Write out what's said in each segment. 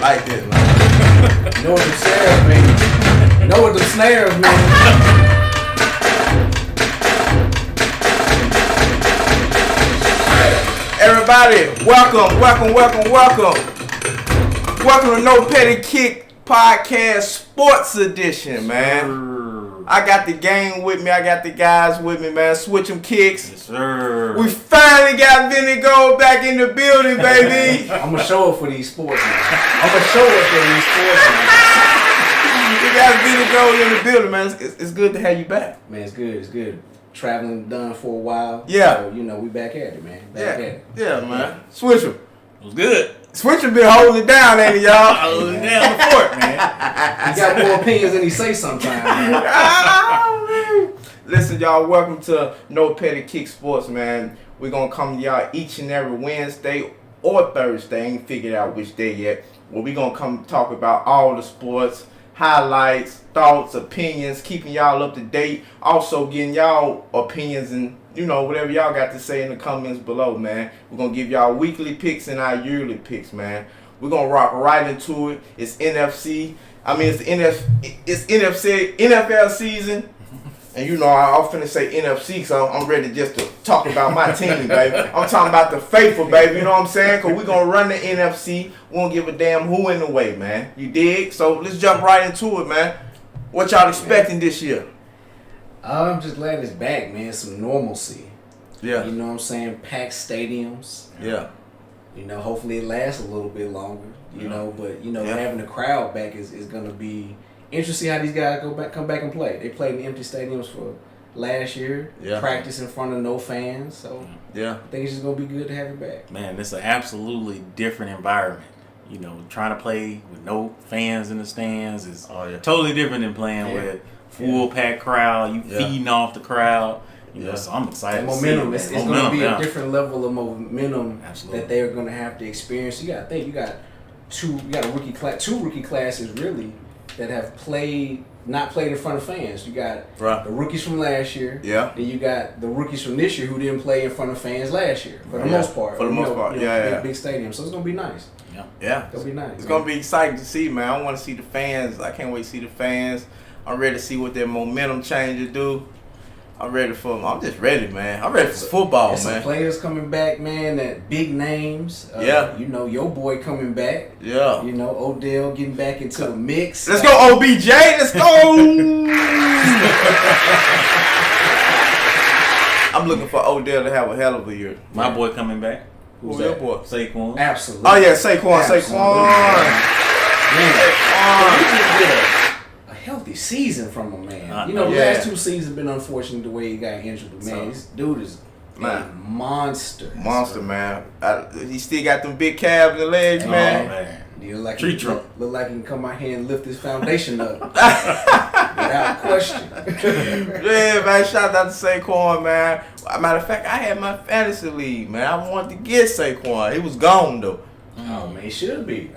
like this, man. You know what the snares mean. You know what the snares mean. Everybody, welcome to NoPettiKicks Podcast Sports Edition, man. I got the gang with me. I got the guys with me, man. Switch 'em kicks. Yes, sir. We finally got Vinny Gold back in the building, baby. I'm going to show up for these sports, man. We got Vinny Gold in the building, man. It's good to have you back. Man, it's good. Traveling done for a while. Yeah. So, we back at it, man. Back at it. Yeah, man. Switch 'em. It was good. Switch 'em been holding it down, ain't it, y'all? Holding it down the fort, man. He got more opinions than he say sometimes, man. Oh, man. Listen, y'all, welcome to NoPettiKicks Sports, man. We're going to come to y'all each and every Wednesday or Thursday. Ain't figured out which day yet. Well, we're going to come talk about all the sports, highlights, thoughts, opinions, keeping y'all up to date. Also getting y'all opinions and, whatever y'all got to say in the comments below, man. We're going to give y'all weekly picks and our yearly picks, man. We're going to rock right into it. It's NFC. It's NFL season. And I was finna say NFC, so I'm ready just to talk about my team, baby. I'm talking about the faithful, baby. You know what I'm saying? Because we're going to run the NFC. We won't give a damn who in the way, man. You dig? So let's jump right into it, man. What y'all expecting this year? I'm just glad it's back, man. Some normalcy. Yeah. You know what I'm saying? Packed stadiums. Yeah. Hopefully it lasts a little bit longer. Having the crowd back is going to be interesting. How these guys come back and play. They played in empty stadiums for last year. Yeah. Practice in front of no fans. So yeah, I think it's just going to be good to have it back. Man, it's an absolutely different environment. Trying to play with no fans in the stands is totally different than playing with full packed crowd. You feeding off the crowd. So I'm excited. Momentum. It's going to be a different level of momentum Absolutely. that they're going to have to experience. You got to think. You got two rookie classes really that have not played in front of fans. You got the rookies from last year. Yeah. Then you got the rookies from this year who didn't play in front of fans last year for the most part. Big stadium. So it's going to be nice. Yeah. It's going to be nice. It's going to be exciting to see, man. I want to see the fans. I can't wait to see the fans. I'm ready to see what their momentum changes do. I'm just ready, man. I'm ready for football, man. Some players coming back, man, that big names. Your boy coming back. Yeah. Odell getting back into the mix. Let's go, OBJ. Let's go. I'm looking for Odell to have a hell of a year. My boy coming back. Who's your boy? Saquon. Absolutely. Oh, yeah, Saquon. A healthy season from a man. The last 2 seasons have been unfortunate the way he got injured, but man, this dude is a monster. Monster, man. He still got them big calves and legs, man. Man. He look Tree trunk. Look like he can come out here and lift his foundation up without question. Yeah, man. Shout out to Saquon, man. Matter of fact, I had my fantasy league, man. I wanted to get Saquon. He was gone though. Oh man, he should be.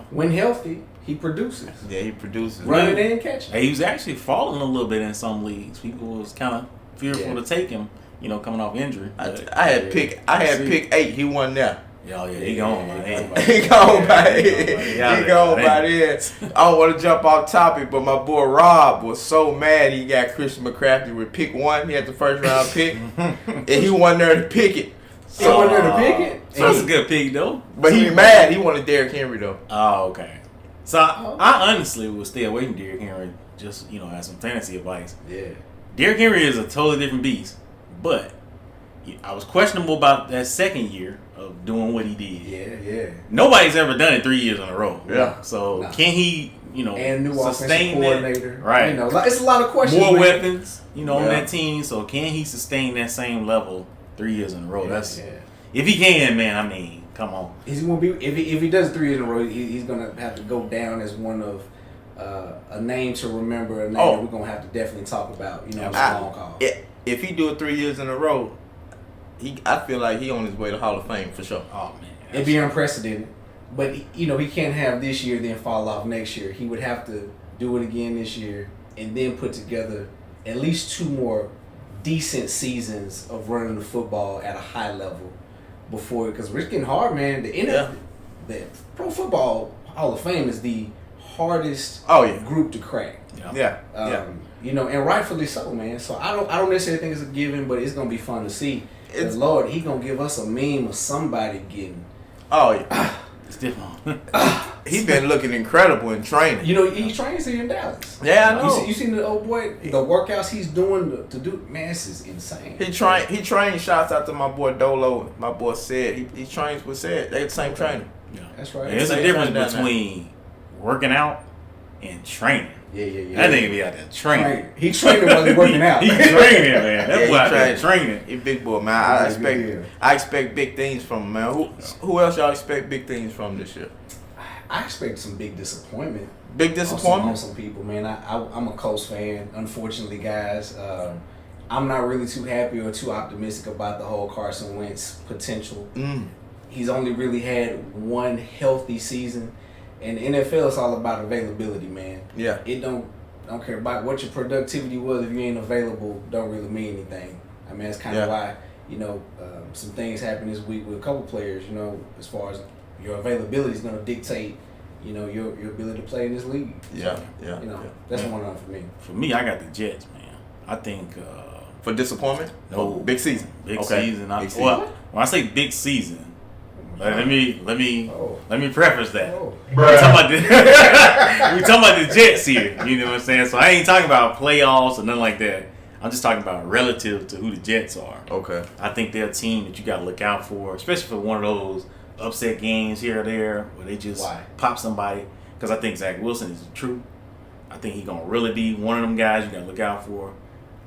When healthy, he produces. Yeah, he produces. Run it in, catch it. Hey, he was actually falling a little bit in some leagues. People was kind of fearful to take him, coming off injury. I had pick 8. He wasn't there. He gone, man. He gone by there. I don't want to jump off topic, but my boy Rob was so mad he got Christian McCaffrey with pick 1. He had the first round pick, and he wasn't there to pick it. He wasn't there to pick it. So that's a good pick, though. But he mad. He wanted Derrick Henry, though. Oh, okay. So I honestly would stay away from Derrick Henry, just as some fantasy advice. Yeah. Derrick Henry is a totally different beast, but I was questionable about that second year of doing what he did. Yeah. Nobody's ever done it 3 years in a row. Yeah. So can he, and new sustain offensive coordinator, that? Right. It's a lot of questions. More weapons, on that team. So can he sustain that same level 3 years in a row? If he can, man. Come on. He's gonna be if he does 3 years in a row, he's gonna have to go down as one of a name to remember. A name that we're gonna have to definitely talk about. It's a long call. If he do it 3 years in a row, I feel like he on his way to Hall of Fame for sure. Oh man, it'd be unprecedented. But he can't have this year then fall off next year. He would have to do it again this year and then put together at least 2 more decent seasons of running the football at a high level before, because it's getting hard, man. The pro football Hall of Fame is the hardest group to crack. Yeah. You know, and rightfully so, man. So I don't necessarily think it's a given, but it's gonna be fun to see. Lord, he gonna give us a meme of somebody getting. Oh yeah. It's different. He's been looking incredible in training. You know, he trains here in Dallas. Yeah, I know. You seen the old boy, the workouts he's doing to do. Man, this is insane. He trained. Shouts out to my boy Dolo. My boy said he trains with said. They the same trainer. Yeah, that's right. There's a difference between working out and training. Yeah. That nigga be out there training. He training while he's working out. He training, man. That's why he's training. He big boy, man. I expect big things from him, man. Who else y'all expect big things from this year? I expect some big disappointment. Big disappointment on some people, man. I'm a Colts fan. Unfortunately, guys, I'm not really too happy or too optimistic about the whole Carson Wentz potential. He's only really had one healthy season. And the NFL is all about availability, man. Yeah. It don't care about what your productivity was. If you ain't available, don't really mean anything. I mean, that's kind of why, you know, some things happened this week with a couple players, you know, as far as your availability is going to dictate, you know, your ability to play in this league. Yeah, so, you know, that's one on for me. For me, I got the Jets, man. I think... for disappointment? No. Big season. Big season. Well, when I say big season, let me preface that. We're talking about the Jets here. You know what I'm saying? So I ain't talking about playoffs or nothing like that. I'm just talking about relative to who the Jets are. Okay. I think they're a team that you got to look out for, especially for one of those upset games here or there where they just pop somebody. Because I think Zach Wilson is the truth. I think he's gonna really be one of them guys you gotta look out for.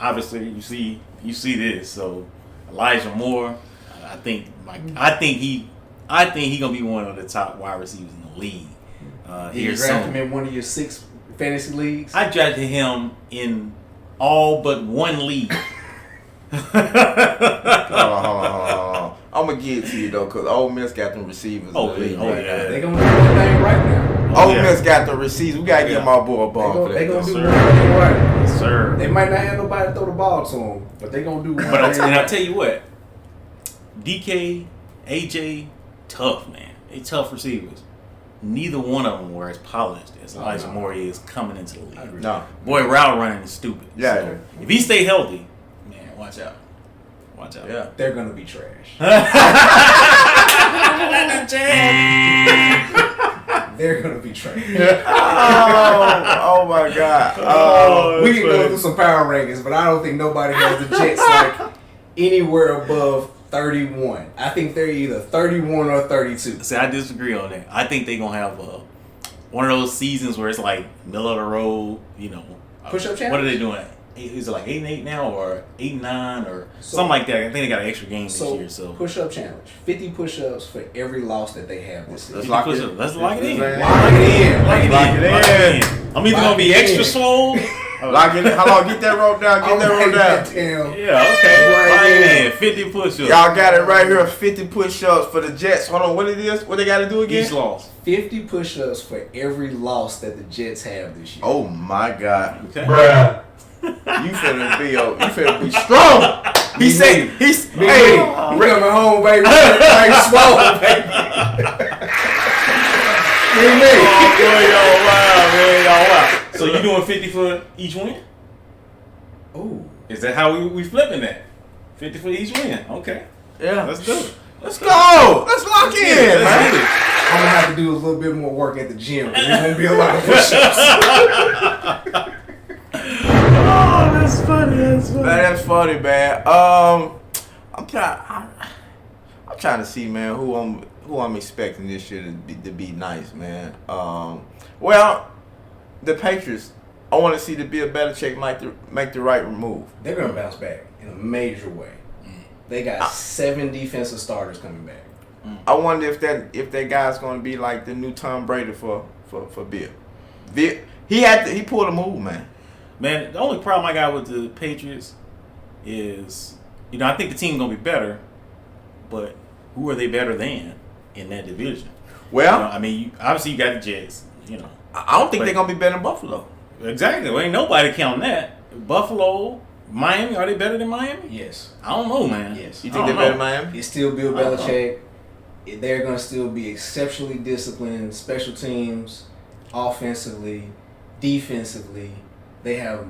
Obviously, you see this. So Elijah Moore, I think he gonna be one of the top wide receivers in the league. You drafted him in one of your 6 fantasy leagues? I drafted him in all but one league. Hold on. I'm gonna give it to you though, cause Ole Miss got them receivers. Yeah. They gonna do their thing right now. Ole Miss got the receivers. We gotta give my boy a ball for that. They gonna do their thing right. Yes, sir. They might not have nobody to throw the ball to them, but they gonna do. But I'll tell you what, DK, AJ, tough man. They tough receivers. Neither one of them were as polished as Elijah Moore is coming into the league. No. Boy, route running is stupid. Yeah. So if he stay healthy, man, watch out. Yeah. They're gonna be trash. They're gonna be trash. Oh my God. We can go through some power rankings, but I don't think nobody has the Jets like anywhere above 31. I think they're either 31 or 32. See, I disagree on that. I think they're gonna have one of those seasons where it's like middle of the road. You know, push-up challenge. What are they doing? Is it like 8-8 now, or 8-9, or something like that? I think they got an extra game this year. So push-up challenge: 50 push-ups for every loss that they have this season. Let's lock it in. Lock it in. I'm either gonna be extra swole. Lock it in. How long? Get that rope down. Get that rope down. Yeah, okay. Lock it in. 50 push-ups. Y'all got it right here. 50 push-ups for the Jets. Hold on. What it is? What they got to do again? Each loss. 50 push-ups for every loss that the Jets have this year. Oh my God. Okay. Bruh. You finna be strong. He said, hey, we're coming home, baby. Like swole, baby. Wow. So you doing 50 for each win? Ooh. Is that how we flipping that? 50 for each win. Okay. Yeah. Let's do it. Let's go. Let's lock in, man. I'm gonna have to do a little bit more work at the gym. There's gonna be a lot of push-ups. Oh, that's funny. That's funny, man. I'm trying to see, man, who I'm expecting this year to be nice, man. Well, the Patriots. I want to see the Bill Belichick make the right move. They're gonna bounce back in a major way. They got 7 defensive starters coming back. I wonder if that guy's gonna be like the new Tom Brady for Bill. He pulled a move, man. Man, the only problem I got with the Patriots is, I think the team's going to be better, but who are they better than in that division? Well, obviously you got the Jets, I don't think they're going to be better than Buffalo. Exactly. Well, ain't nobody counting that. Buffalo, Miami, are they better than Miami? Yes. I don't know, man. Yes. You think they're better than Miami? It's still Bill Belichick. they're going to still be exceptionally disciplined, special teams, offensively, defensively. They have,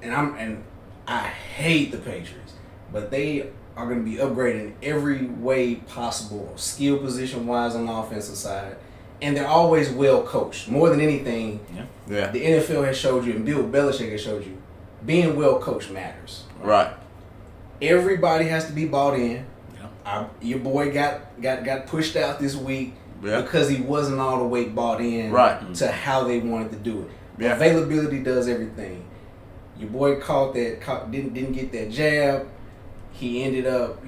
and I hate the Patriots, but they are going to be upgraded in every way possible, skill position wise on the offensive side, and they're always well coached. More than anything, Yeah. the NFL has showed you, and Bill Belichick has showed you, being well coached matters. Right. Everybody has to be bought in. Your boy got pushed out this week because he wasn't all the way bought in to how they wanted to do it. Yeah. Availability does everything. Your boy didn't get that jab. He ended up,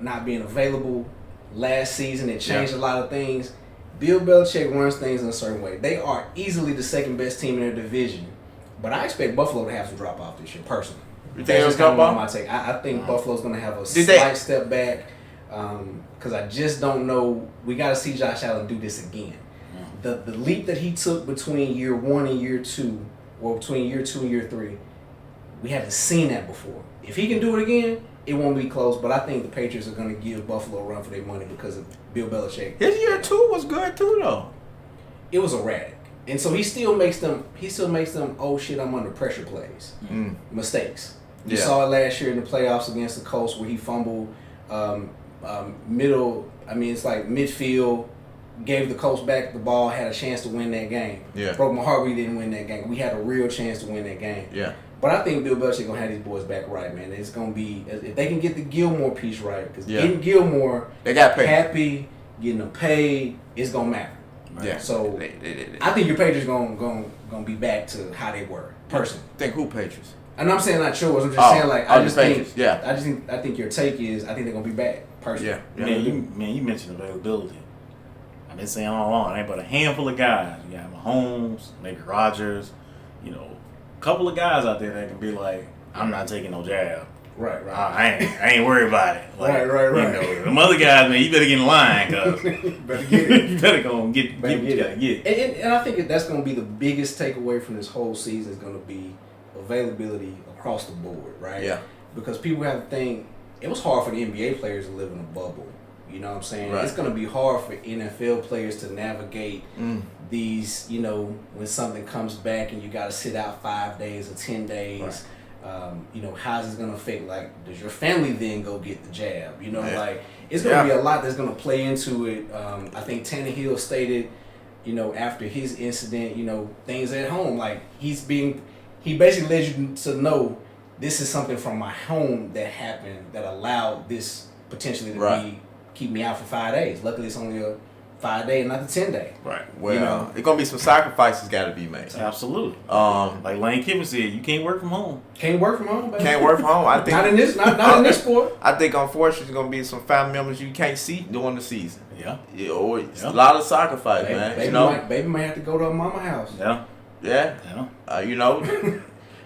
not being available last season. It changed a lot of things. Bill Belichick runs things in a certain way. They are easily the second best team in their division, but I expect Buffalo to have some drop off this year, personally. You think it'll come off? My take. I think Buffalo's going to have a slight step back. Because I just don't know. We got to see Josh Allen do this again. The leap that he took between year 1 and year 2, or between year 2 and year 3, we haven't seen that before. If he can do it again, it won't be close. But I think the Patriots are going to give Buffalo a run for their money because of Bill Belichick. His year 2 was good too, though. It was erratic, and so he still makes them. Oh shit, I'm under pressure plays, mistakes. You saw it last year in the playoffs against the Colts where he fumbled. It's like midfield, gave the Colts back the ball, had a chance to win that game. Yeah. Broke my heart we didn't win that game. We had a real chance to win that game. Yeah. But I think Bill Belichick going to have these boys back right, man. It's going to be, if they can get the Gilmore piece right, because getting Gilmore they got paid. Happy, getting them paid, it's going to matter. Right? Yeah. So I think your Patriots going to be back to how they were, personally. Think who Patriots? And I'm saying not yours. I'm just saying I think your take is I think they're gonna be back. Personally, You mentioned availability. I've been saying all along, ain't but a handful of guys. You got Mahomes, maybe Rodgers, a couple of guys out there that can be like, I'm not taking no jab. Right. I ain't worried about it. Like, right. Them other guys, man, you better get in line, cause better get it. You better go and get what you gotta get. And I think that's gonna be the biggest takeaway from this whole season is gonna be availability across the board, right? Yeah. Because people have to think it was hard for the NBA players to live in a bubble. You know what I'm saying? Right. It's going to be hard for NFL players to navigate these, when something comes back and you got to sit out 5 days or 10 days. Right. How's this going to affect? Like, does your family then go get the jab? Like, it's going to be a lot that's going to play into it. I think Tannehill stated, after his incident, things at home. Like, he basically led you to know this is something from my home that happened that allowed this potentially to keep me out for 5 days. Luckily, it's only a 5 day, not the 10 day. Right. Well, it's gonna be some sacrifices got to be made. Absolutely. Like Lane Kiffin said, you can't work from home. Can't work from home, baby. Can't work from home. I think not in this sport. I think unfortunately, there's gonna be some family members you can't see during the season. Yeah. It's a lot of sacrifice, man. Baby might have to go to a mama house. Yeah.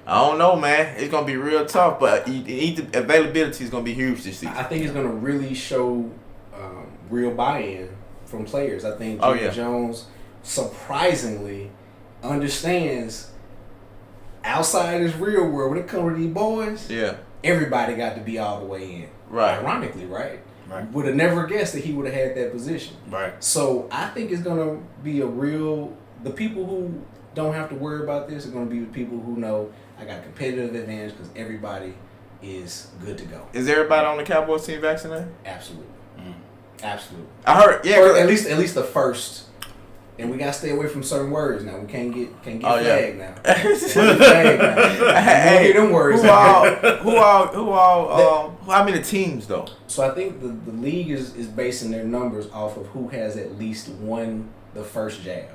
I don't know, man. It's gonna be real tough, but availability is gonna be huge this season. I think it's gonna really show real buy-in from players. I think Jerry Jones surprisingly understands outside his real world when it comes to these boys. Yeah, everybody got to be all the way in. Right. Ironically, right? Would have never guessed that he would have had that position. Right. So I think it's gonna be the people who don't have to worry about this are gonna be the people who know I got a competitive advantage because everybody is good to go. Is everybody on the Cowboys team vaccinated? Absolutely. Absolutely. I heard, or at least the first. And we gotta stay away from certain words now. We can't get flagged now. Hey, them words. Who all? How many teams though? So I think the league is basing their numbers off of who has at least won the first jab.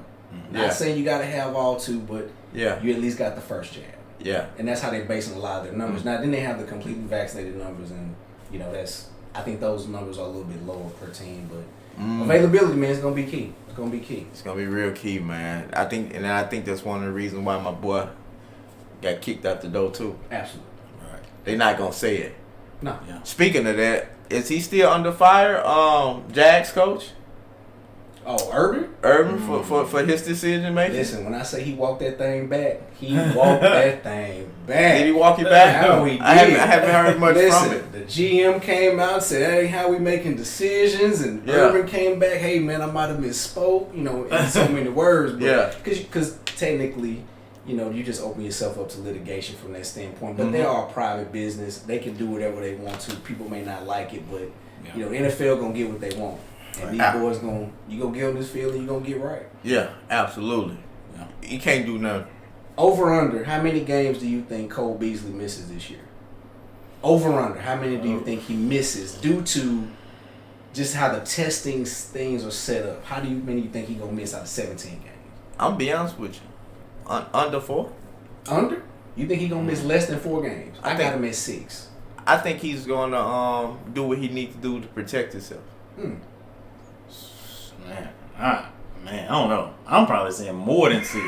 Not saying you gotta have all two, but you at least got the first jab. Yeah. And that's how they're basing a lot of their numbers. Now then they have the completely vaccinated numbers, and I think those numbers are a little bit lower per team, but availability, man, is gonna be key. It's gonna be key. It's gonna be real key, man. I think that's one of the reasons why my boy got kicked out the door too. Absolutely. Right. They not gonna say it. No. Yeah. Speaking of that, is he still under fire? Jags coach? Oh, Urban? Urban for his decision making? Listen, when I say he walked that thing back, he walked that thing back. Did he walk it back? No, he did. I haven't heard much from it. The GM came out and said, that ain't how we making decisions. And Urban came back, hey, man, I might have misspoke, in so many words. But Because technically, you just open yourself up to litigation from that standpoint. But they are a private business. They can do whatever they want to. People may not like it, but, NFL going to get what they want. And these boys you gonna get on this field and you gonna get right. Yeah, absolutely. Yeah. You can't do nothing. Over under, how many games do you think Cole Beasley misses this year? Over under, how many do you think he misses due to just how the testing things are set up? How many do you think he gonna miss out of 17 games? I'm be honest with you, under 4. Under? You think he gonna miss less than 4 games? I got him at 6. I think he's gonna do what he needs to do to protect himself. Man, I don't know. I'm probably saying more than 6.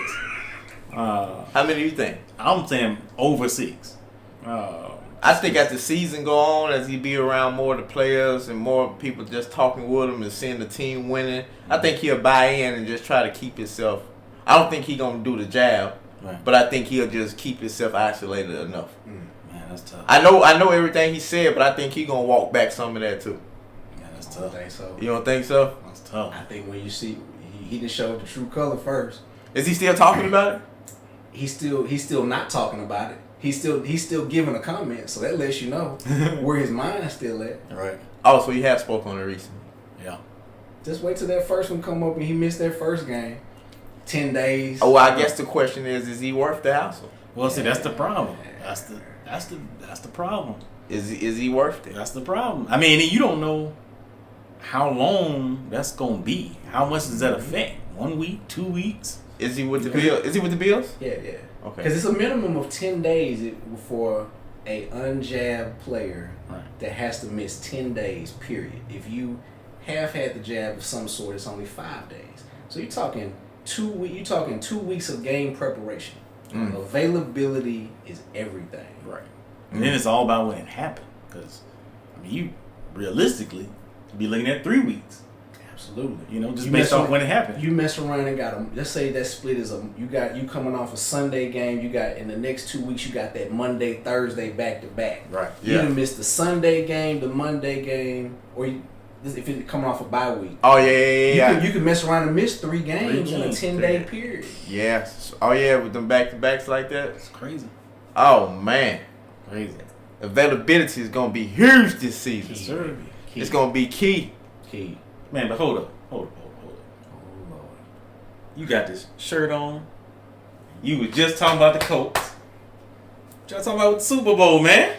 How many do you think? I'm saying over 6. I think as the season go on, as he be around more of the players and more people just talking with him and seeing the team winning, I think he'll buy in and just try to keep himself. I don't think he's gonna do the jab, but I think he'll just keep himself isolated enough. Man, that's tough. I know everything he said, but I think he's gonna walk back some of that too. Yeah, that's I tough. don't think so. You don't think so? That's tough. I think when you see he didn't show the true color first. Is he still talking about it? He's still not talking about it. He's still giving a comment, so that lets you know where his mind's still at. Right. Oh, so he has spoke on it recently. Yeah. Just wait till that first one come up and he missed that first game. 10 days. Oh, well, I guess the question is he worth the hassle? Well, see, that's the problem. That's the problem. Is he worth it? That's the problem. I mean, you don't know how long that's gonna be. How much does that affect? 1 week, 2 weeks? Is he with the Bills? Is he with the Bills? Yeah. Okay. Because it's a minimum of 10 days for a unjabbed player that has to miss 10 days, period. If you have had the jab of some sort, it's only 5 days. So you're talking 2 weeks. You're talking 2 weeks of game preparation. Availability is everything. Right. And then it's all about when it happened. Because, you realistically be looking at 3 weeks. Absolutely. Just based off when it happened. You mess around and got them. Let's say that split is you coming off a Sunday game. You got in the next 2 weeks. You got that Monday, Thursday back to back. Right. You done missed the Sunday game, the Monday game, or if it's coming off a bye week. Oh yeah. You can mess around and miss 3 games in a 10-day period. Yes. Oh yeah, with them back to backs like that. It's crazy. Oh man. Crazy. Availability is gonna be huge this season. Yes, sir. It's gonna be key. Man, but hold up. Oh Lord. You got this shirt on. You was just talking about the Colts. Y'all talking about the Super Bowl, man.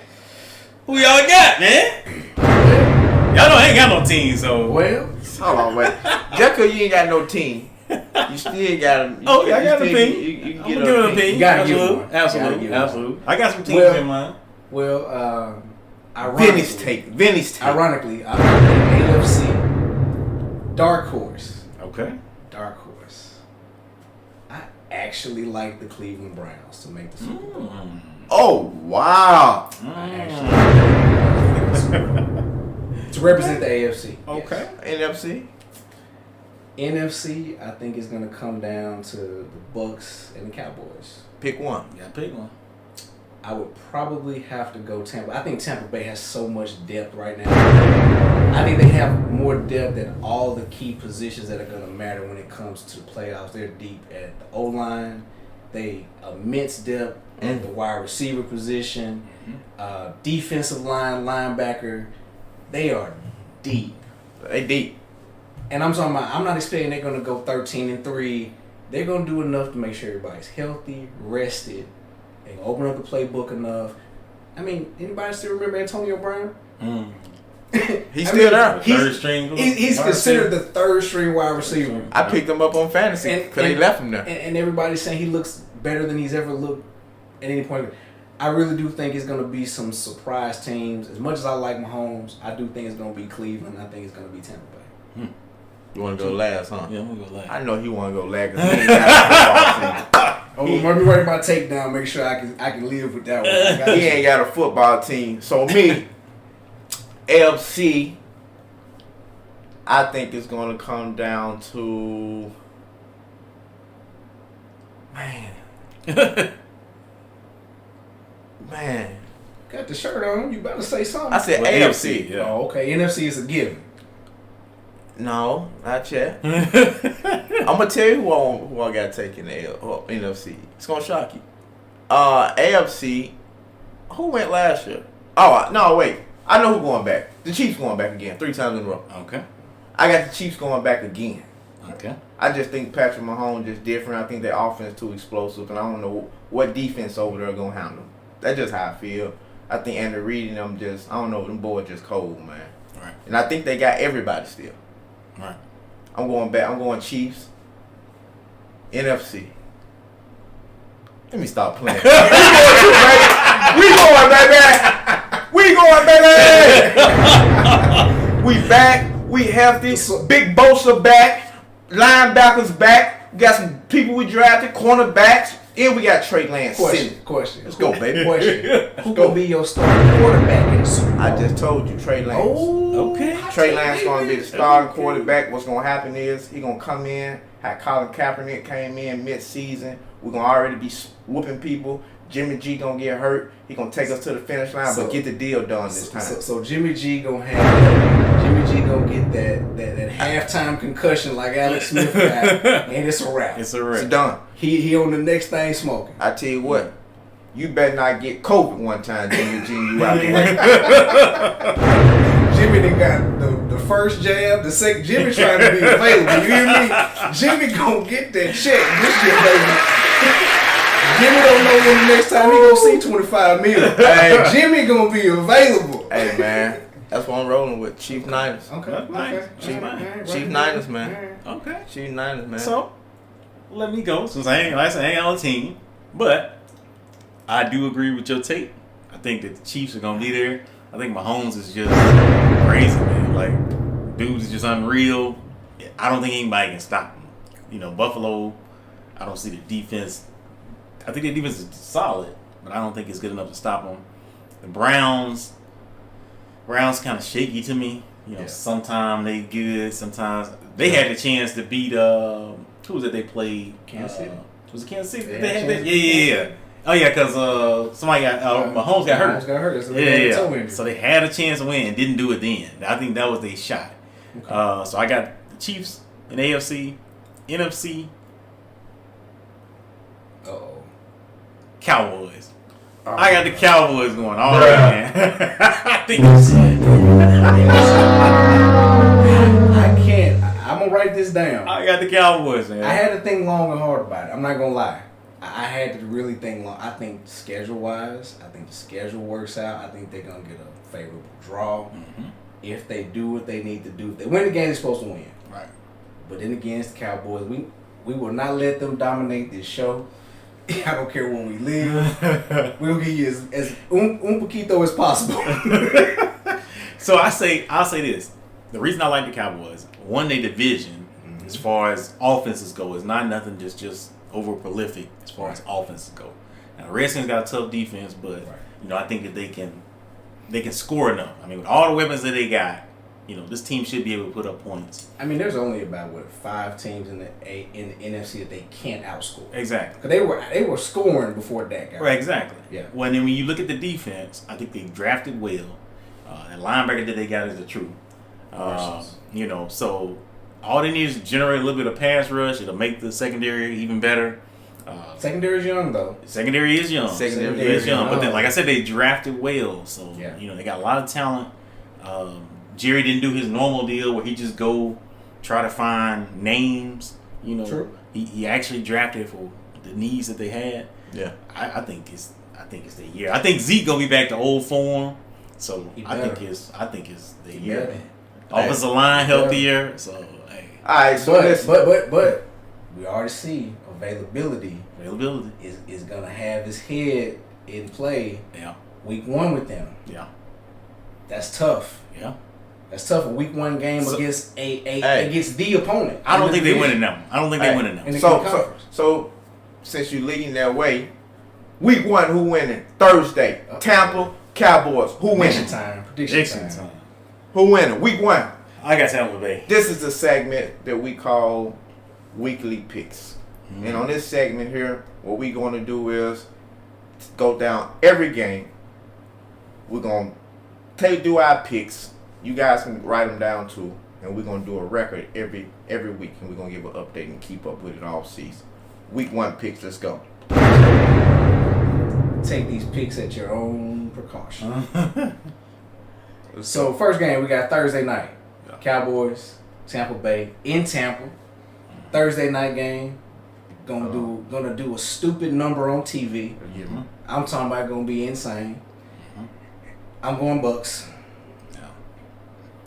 Who y'all got, man? Y'all don't ain't got no team, so. Well, hold on, wait. Just because you ain't got no team, you still got them. I got an opinion. You I'm gonna give an opinion. You gotta give one. Absolutely. I got some teams in mind. Well, ironically, Vinny's take. Ironically, I think AFC dark horse. Okay. Dark horse. I actually like the Cleveland Browns to make the Super Bowl. Oh wow! I actually like the Super Bowl. To represent the AFC. Okay. Yes. NFC, I think is going to come down to the Bucks and the Cowboys. Pick one. Yeah, pick one. I would probably have to go Tampa. I think Tampa Bay has so much depth right now. I think they have more depth at all the key positions that are going to matter when it comes to the playoffs. They're deep at the O-line. They immense depth at the wide receiver position. Defensive line, linebacker. They are deep. They deep. And I'm talking about, I'm not expecting they're going to go 13-3. They're going to do enough to make sure everybody's healthy, rested. They can open up the playbook enough. I mean, anybody still remember Antonio Brown? He's still there. Third string. He's considered the third string wide receiver. I picked him up on fantasy because they left him there. And everybody's saying he looks better than he's ever looked at any point. I really do think it's going to be some surprise teams. As much as I like Mahomes, I do think it's going to be Cleveland. I think it's going to be Tampa Bay. You want to go last, huh? Yeah, I'm going to go last. I know he want to go last because he ain't got a football team. Let me write my takedown. Make sure I can live with that one. He ain't got a football team. So me, AFC, I think it's going to come down to, man. Got the shirt on. You better say something. I said AFC. Yeah. Oh, okay. NFC is a given. No, not yet. I'm gonna tell you who I got taking the NFC. It's gonna shock you. AFC. Who went last year? Oh no, wait. I know who going back. The Chiefs going back again, 3 times in a row. Okay. I got the Chiefs going back again. Okay. I just think Patrick Mahomes is different. I think their offense too explosive, and I don't know what defense over there gonna handle them. That's just how I feel. I think Andy Reid and them just, I don't know, them boys just cold, man. Right. And I think they got everybody still. Right. I'm going back. I'm going Chiefs. NFC. Let me stop playing. We going, baby. We going, baby. We back. We healthy. Big Bosa back. Linebackers back. We got some people we drafted. Cornerbacks. And we got Trey Lance. Question. Let's go, baby. Who gonna be your starting quarterback in the Super Bowl? I just told you, Trey Lance. Oh, Okay. Trey Lance going to be the starting quarterback. What's going to happen is he going to come in. How Colin Kaepernick came in mid-season. We're going to already be whooping people. Jimmy G going to get hurt. He going to take us to the finish line, but get the deal done this time. So Jimmy G gonna get that halftime concussion like Alex Smith got, and it's a wrap. It's a wrap. It's done. He on the next thing smoking. I tell you what, you better not get COVID one time, Jimmy G. You out there. Jimmy done got the first jab, the second. Jimmy trying to be available. You hear me? Jimmy gonna get that check this year, baby. Jimmy don't know when the next time he gonna see 25 million. Hey, Jimmy gonna be available. Hey, man. That's what I'm rolling with. Chief Niners. Okay. Chief Niners, man. Okay. Chief Niners, man. So, let me go since I ain't on the team. But I do agree with your take. I think that the Chiefs are going to be there. I think Mahomes is just crazy, man. Like, dude is just unreal. I don't think anybody can stop him. You know, Buffalo, I don't see the defense. I think their defense is solid, but I don't think it's good enough to stop them. The Browns kind of shaky to me. You know, sometimes they good, sometimes they had the chance to beat who was it they played? Kansas City. Was it Kansas City? Yeah. Oh yeah, because somebody got Mahomes got hurt. Mahomes got hurt. Yeah. So they had a chance to win and didn't do it then. I think that was their shot. Okay. So I got the Chiefs in AFC, NFC. Cowboys. I got the Cowboys going all right, man. I think I can't. I'm gonna write this down. I got the Cowboys, man. I had to think long and hard about it. I'm not gonna lie. I had to really think long. I think schedule-wise, I think the schedule works out. I think they're gonna get a favorable draw. Mm-hmm. If they do what they need to do, if they win the game, they're supposed to win. Right. But then against the Cowboys, we will not let them dominate this show. I don't care when we leave. We'll give you as un poquito as possible. So I'll say this. The reason I like the Cowboys, one, their division, as far as offenses go, is not nothing just over prolific as far as offenses go. Now the Redskins got a tough defense, but you know, I think that they can score enough. I mean, with all the weapons that they got, you know, this team should be able to put up points. I mean, there's only about 5 teams in the NFC that they can't outscore. Exactly. Because they were scoring before that guy. Right. Exactly. Yeah. Well, then when you look at the defense, I think they drafted well. That linebacker that they got is the truth. You know, so all they need is to generate a little bit of pass rush. It'll make the secondary even better. Secondary is young though. Secondary is young. Secondary is young. But then, like I said, they drafted well. So yeah. You know, they got a lot of talent. Jerry didn't do his normal deal where he just go try to find names. You know, True. He actually drafted for the needs that they had. Yeah, I think it's the year. I think Zeke gonna be back to old form. So I think it's the year. Offensive line healthier. So hey. All right. So but we already see availability is gonna have his head in play. Yeah. Week 1 with them. Yeah. That's tough. Yeah. That's tough. A week 1 game against against the opponent. I don't think they winning them. I don't think they winning them. So since you're leading that way, week 1 who winning? Thursday. Tampa Cowboys. Who winning? Prediction time. Who winning? Week 1. I got Tampa Bay. This is the segment that we call Weekly Picks. Mm-hmm. And on this segment here, what we're going to do is go down every game. We're going to do our picks. You guys can write them down too. And we're going to do a record every week. And we're going to give an update and keep up with it all season. Week 1 picks, let's go. Take these picks at your own precaution. So first game we got Thursday night. Yeah. Cowboys, Tampa Bay in Tampa. Thursday night game. Gonna do a stupid number on TV. Mm-hmm. I'm talking about gonna be insane. I'm going Bucks. Yeah.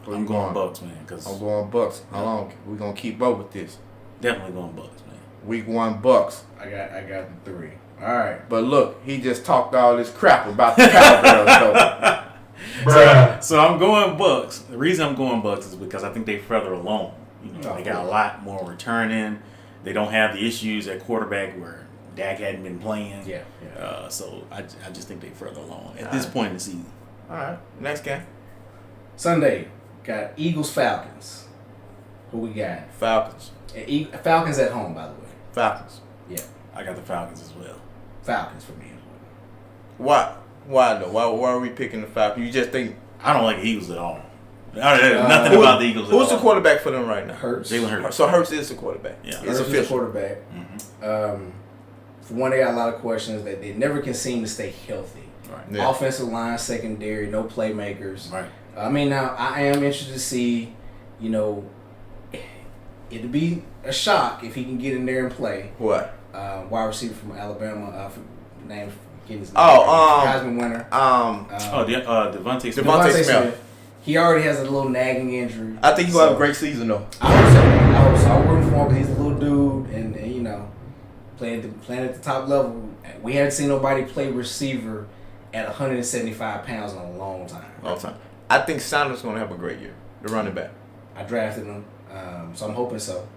I'm going Bucks, man. I'm going Bucks. How long? We're gonna keep up with this. Definitely going Bucks, man. Week 1 Bucks. I got the 3. All right. But look, he just talked all this crap about the Cowboys. So I'm going Bucks. The reason I'm going Bucks is because I think they further along. You know, they got a lot more returning. They don't have the issues at quarterback where Dak hadn't been playing. Yeah. So I just think they further along at this point in the season. All right, next game. Sunday got Eagles Falcons. Who we got? Falcons. Falcons at home, by the way. Falcons. Yeah. I got the Falcons as well. Falcons for me as well. Why? Why though? Why are we picking the Falcons? You just think I don't like the Eagles at all. Nothing about the Eagles at all. Who's the quarterback for them right now? Hurts. Jalen Hurts. So Hurts is the quarterback. Yeah. It's Hurts is the official. quarterback. Mm-hmm. For one, they got a lot of questions that they never can seem to stay healthy. Right. Yeah. Offensive line, secondary, no playmakers. Right. I mean, now I am interested to see, it'd be a shock if he can get in there and play. What? Wide receiver from Alabama, name getting his name. Heisman winner. Devontae Smith. Devontae Smith. He already has a little nagging injury. I think he's gonna have a great season though. I hope so. I'm rooting for him because he's a little dude and playing at the top level. We haven't seen nobody play receiver at 175 pounds in a long time. I think Sanders gonna have a great year. The running back. I drafted him, so I'm hoping so.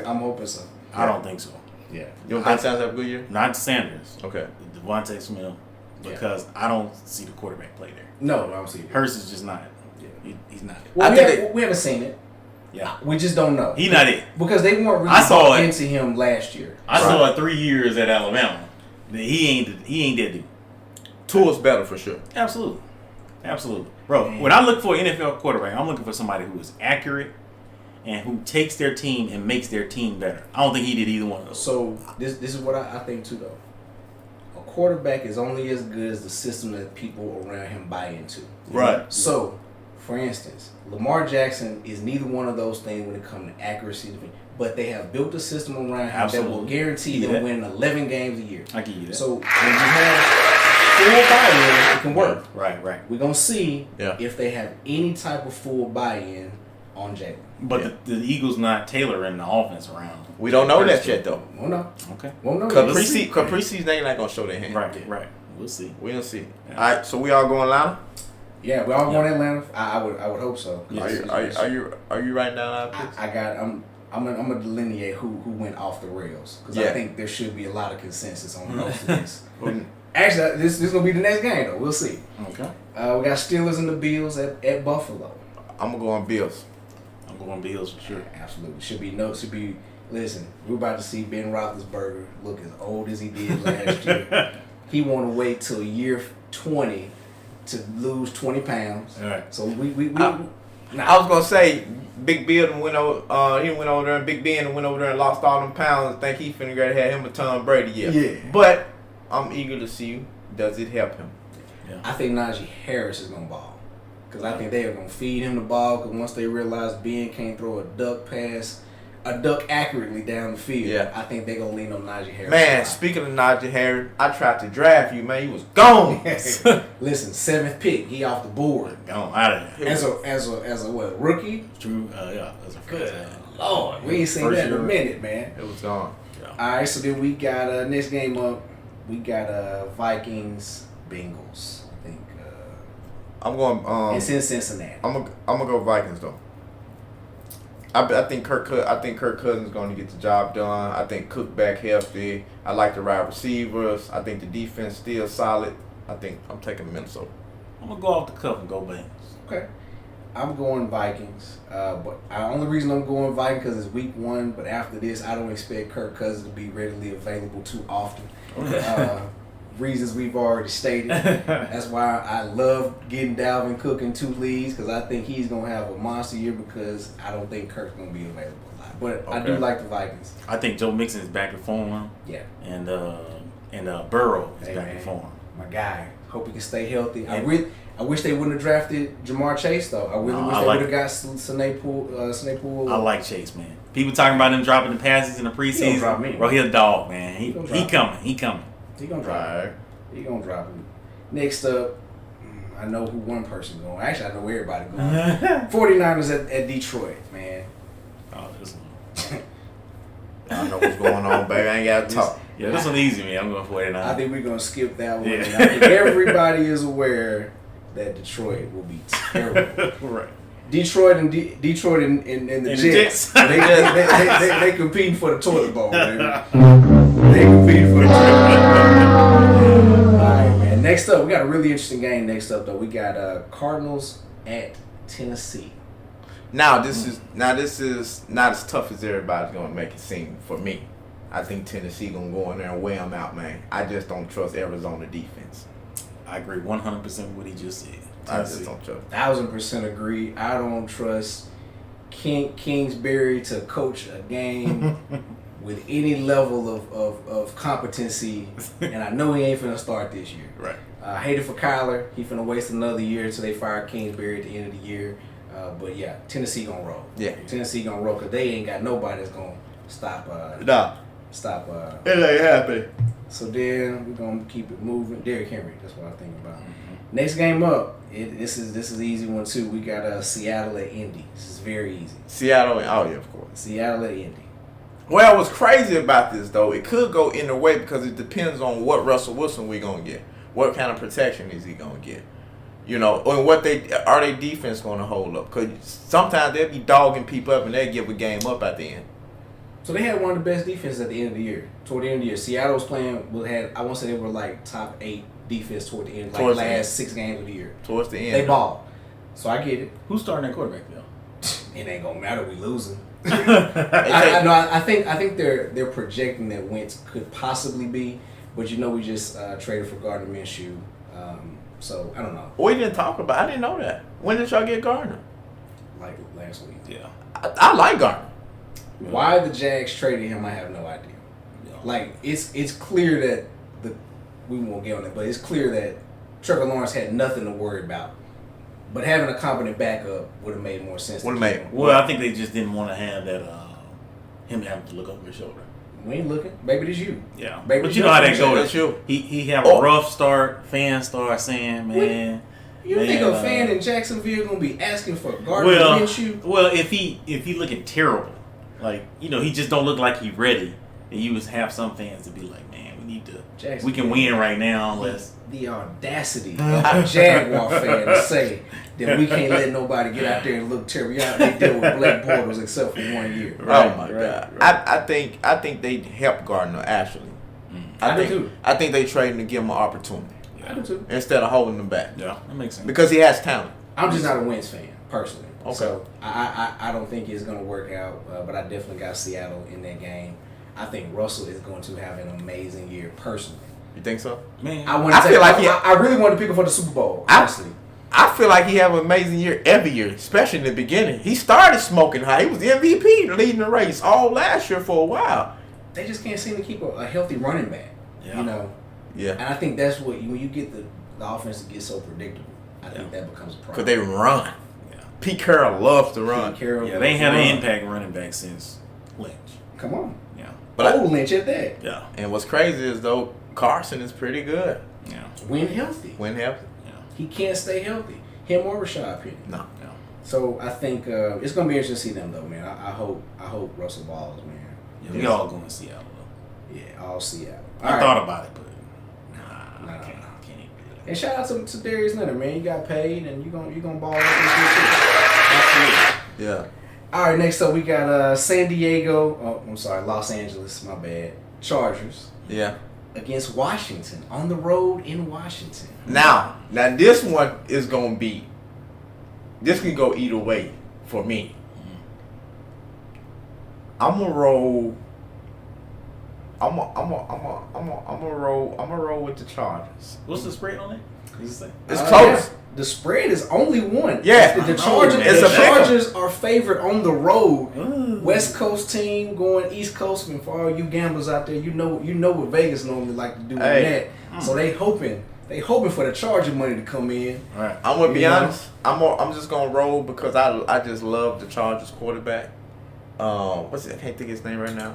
I'm hoping so. I don't think so. Yeah. You don't think Sanders have a good year? Not Sanders. Okay. Devontae Smith. Because I don't see the quarterback play there. No, I don't see it. Hurst is just not. Yeah. He's not. Well, we haven't seen it. Yeah. We just don't know. He's not it. Because they weren't I saw really it. into him last year. I saw it 3 years at Alabama. He ain't that dude. Tua's better for sure. Absolutely. Bro, when I look for an NFL quarterback, I'm looking for somebody who is accurate and who takes their team and makes their team better. I don't think he did either one of those. So this is what I think too, though. A quarterback is only as good as the system that people around him buy into. Right. So, for instance, Lamar Jackson is neither one of those things when it comes to accuracy, but they have built a system around him that will guarantee them winning 11 games a year. I give you that. So when you have full buy-in, it can work. Right. We're gonna see if they have any type of full buy-in on Jalen. But the Eagles not tailoring the offense around. We don't know that yet though. Won't know. Okay. Won't know. Preseason they not gonna show their hand. Right. We'll see. We'll see. Yeah. All right. So we all going Atlanta. Yeah, we all going Atlanta. I would hope so. Yes. Are you writing down our picks? I'm gonna delineate who went off the rails because I think there should be a lot of consensus on most of this. Actually, this is gonna be the next game though. We'll see. Okay. We got Steelers and the Bills at Buffalo. I'm gonna go on Bills. I'm going Bills for sure. Absolutely. Listen, we're about to see Ben Roethlisberger look as old as he did last year. He want to wait till year 20 to lose 20 pounds. All right. So we I was gonna say Big Bill and went over. He went over there, and Big Ben and went over there and lost all them pounds. Think he finna go have him a Tom Brady. Yeah. But I'm eager to see does it help him. Yeah. I think Najee Harris is gonna ball because I think they are gonna feed him the ball because once they realize Ben can't throw a duck accurately down the field, I think they're gonna lean on Najee Harris. Man, speaking of Najee Harris, I tried to draft you, man. You was gone. Listen, 7th pick, he off the board. Gone out of there. As a what, rookie? True. That's a Good Lord, we ain't seen that in a minute, man. It was gone. Yeah. All right, so then we got next game up. We got Vikings Bengals. I think I'm going. it's in Cincinnati. I'm gonna go Vikings though. I think Kirk Cousins is going to get the job done. I think Cook back healthy. I like the wide receivers. I think the defense still solid. I think I'm taking Minnesota. I'm gonna go off the cuff and go Bengals. Okay. I'm going Vikings. But the only reason I'm going Vikings because it's week 1. But after this, I don't expect Kirk Cousins to be readily available too often. Okay. Reasons we've already stated. That's why I love getting Dalvin Cook in 2 leagues because I think he's going to have a monster year because I don't think Kirk's going to be available a lot. But I do like the Vikings. I think Joe Mixon is back in form. Yeah. And Burrow is back in form. My guy. Hope he can stay healthy. I wish they wouldn't have drafted Jamar Chase though. I really wish they would have got Sanae Poole. I like Chase, man. People talking about him dropping the passes in the preseason. He gonna drop me. Bro, he a dog, man. He coming. He coming. He gonna drop him. He gonna drop him. Next up, I know who one person going. Actually, I know where everybody going. 49ers at Detroit, man. Oh, this one. I know what's going on, baby. I ain't got to talk. Yeah, this one's easy, man. I'm going 49. I think we're going to skip that one. Yeah. I think everybody is aware that Detroit will be terrible. Right. Detroit and the Jets. They competing for the toilet bowl, baby. They competing for the toilet bowl. All right, man. Next up, we got a really interesting game. Next up, though, we got Cardinals at Tennessee. Now this is not as tough as everybody's gonna make it seem for me. I think Tennessee gonna go in there and wear them out, man. I just don't trust Arizona defense. I agree 100% with what he just said. I just don't trust. 1000% agree. I don't trust Kingsbury to coach a game with any level of competency, and I know he ain't finna start this year. Right. I hate it for Kyler. He finna waste another year until they fire Kingsbury at the end of the year. But yeah, Tennessee gonna roll. Yeah. Tennessee gonna roll because they ain't got nobody that's gonna stop. Stop. It ain't happening. So then we're gonna keep it moving. Derrick Henry. That's what I'm thinking about. Next game up. This is an easy one too. We got Seattle at Indy. This is very easy. Seattle. Oh yeah, of course. Seattle at Indy. Well, what's crazy about this though, it could go either way because it depends on what Russell Wilson we gonna get. What kind of protection is he gonna get? You know, and what they defense going to hold up? Because sometimes they'll be dogging people up and they'll give a game up at the end. So they had one of the best defenses at the end of the year. Toward the end of the year, Seattle was playing. I want to say they were like top 8 defense toward the end, like last 6 games of the year. Towards the end, they ball. So I get it. Who's starting that quarterback though? It ain't gonna matter. We losing. I think they're projecting that Wentz could possibly be, but we just traded for Gardner Minshew. So I don't know. We didn't talk about. I didn't know that. When did y'all get Gardner? Like last week. Yeah. I like Gardner. Why the Jags traded him, I have no idea. Yeah. Like it's clear that we won't get on it, but it's clear that Trevor Lawrence had nothing to worry about. But having a competent backup would have made more sense. Well, I think they just didn't want to have that him having to look over his shoulder. We ain't looking. Baby, this you. Yeah. Baby, but you know how that goes. That's you. He have a rough start. Fans start saying, man. You think a fan in Jacksonville gonna be asking for Gardner Minshew? Well, if he looking terrible, like he just don't look like he ready, and you would have some fans to be like, man, we can win right now unless the audacity of a Jaguar fan to say that we can't let nobody get out there and look terrible. Y'all, they deal with Blake Bortles except for 1 year. Right, oh my God! Right. I think they help Gardner actually. I do too. I think they trade him to give him an opportunity. Yeah. I do too. Instead of holding him back. Yeah, that makes sense. Because he has talent. I'm just not a Wentz fan personally. Okay. So I don't think it's going to work out. But I definitely got Seattle in that game. I think Russell is going to have an amazing year personally. You think so? Man, I really want to pick him for the Super Bowl. Honestly, I feel like he have an amazing year every year, especially in the beginning. He started smoking high. He was the MVP, leading the race all last year for a while. They just can't seem to keep a healthy running back. Yeah. Yeah. And I think that's when you get the offense to get so predictable. I think that becomes a problem. Because they run. Yeah. Pete Carroll loves to run. They ain't had an impact running back since Lynch. Come on. Yeah. But Lynch at that. Yeah. And what's crazy is though Carson is pretty good. Yeah. When healthy. Yeah. He can't stay healthy. Him or Rashad Penny. No. So I think it's gonna be interesting to see them though, man. I hope Russell balls, man. Yeah, we all going to Seattle though. Yeah, all Seattle. I thought about it, but I can't even do that. And shout out to Darius Leonard, man. You got paid and you gonna ball out this year too. Absolutely. Yeah. All right, next up we got Los Angeles, my bad. Chargers. Yeah. Against Washington, on the road in Washington. Now this one is gonna be this can go either way for me. I'm gonna roll. I'm gonna roll with the Chargers. What's the spread on it? It's close. Yeah. The spread is only one. Yeah, the Chargers. It's The a Chargers are favored on the road. Ooh. West Coast team going East Coast, and for all you gamblers out there, you know what Vegas normally like to do with that. So they hoping for the Charger money to come in. Right. I'm gonna be honest. I'm just gonna roll because I just love the Chargers quarterback. What's it? I can't think of his name right now.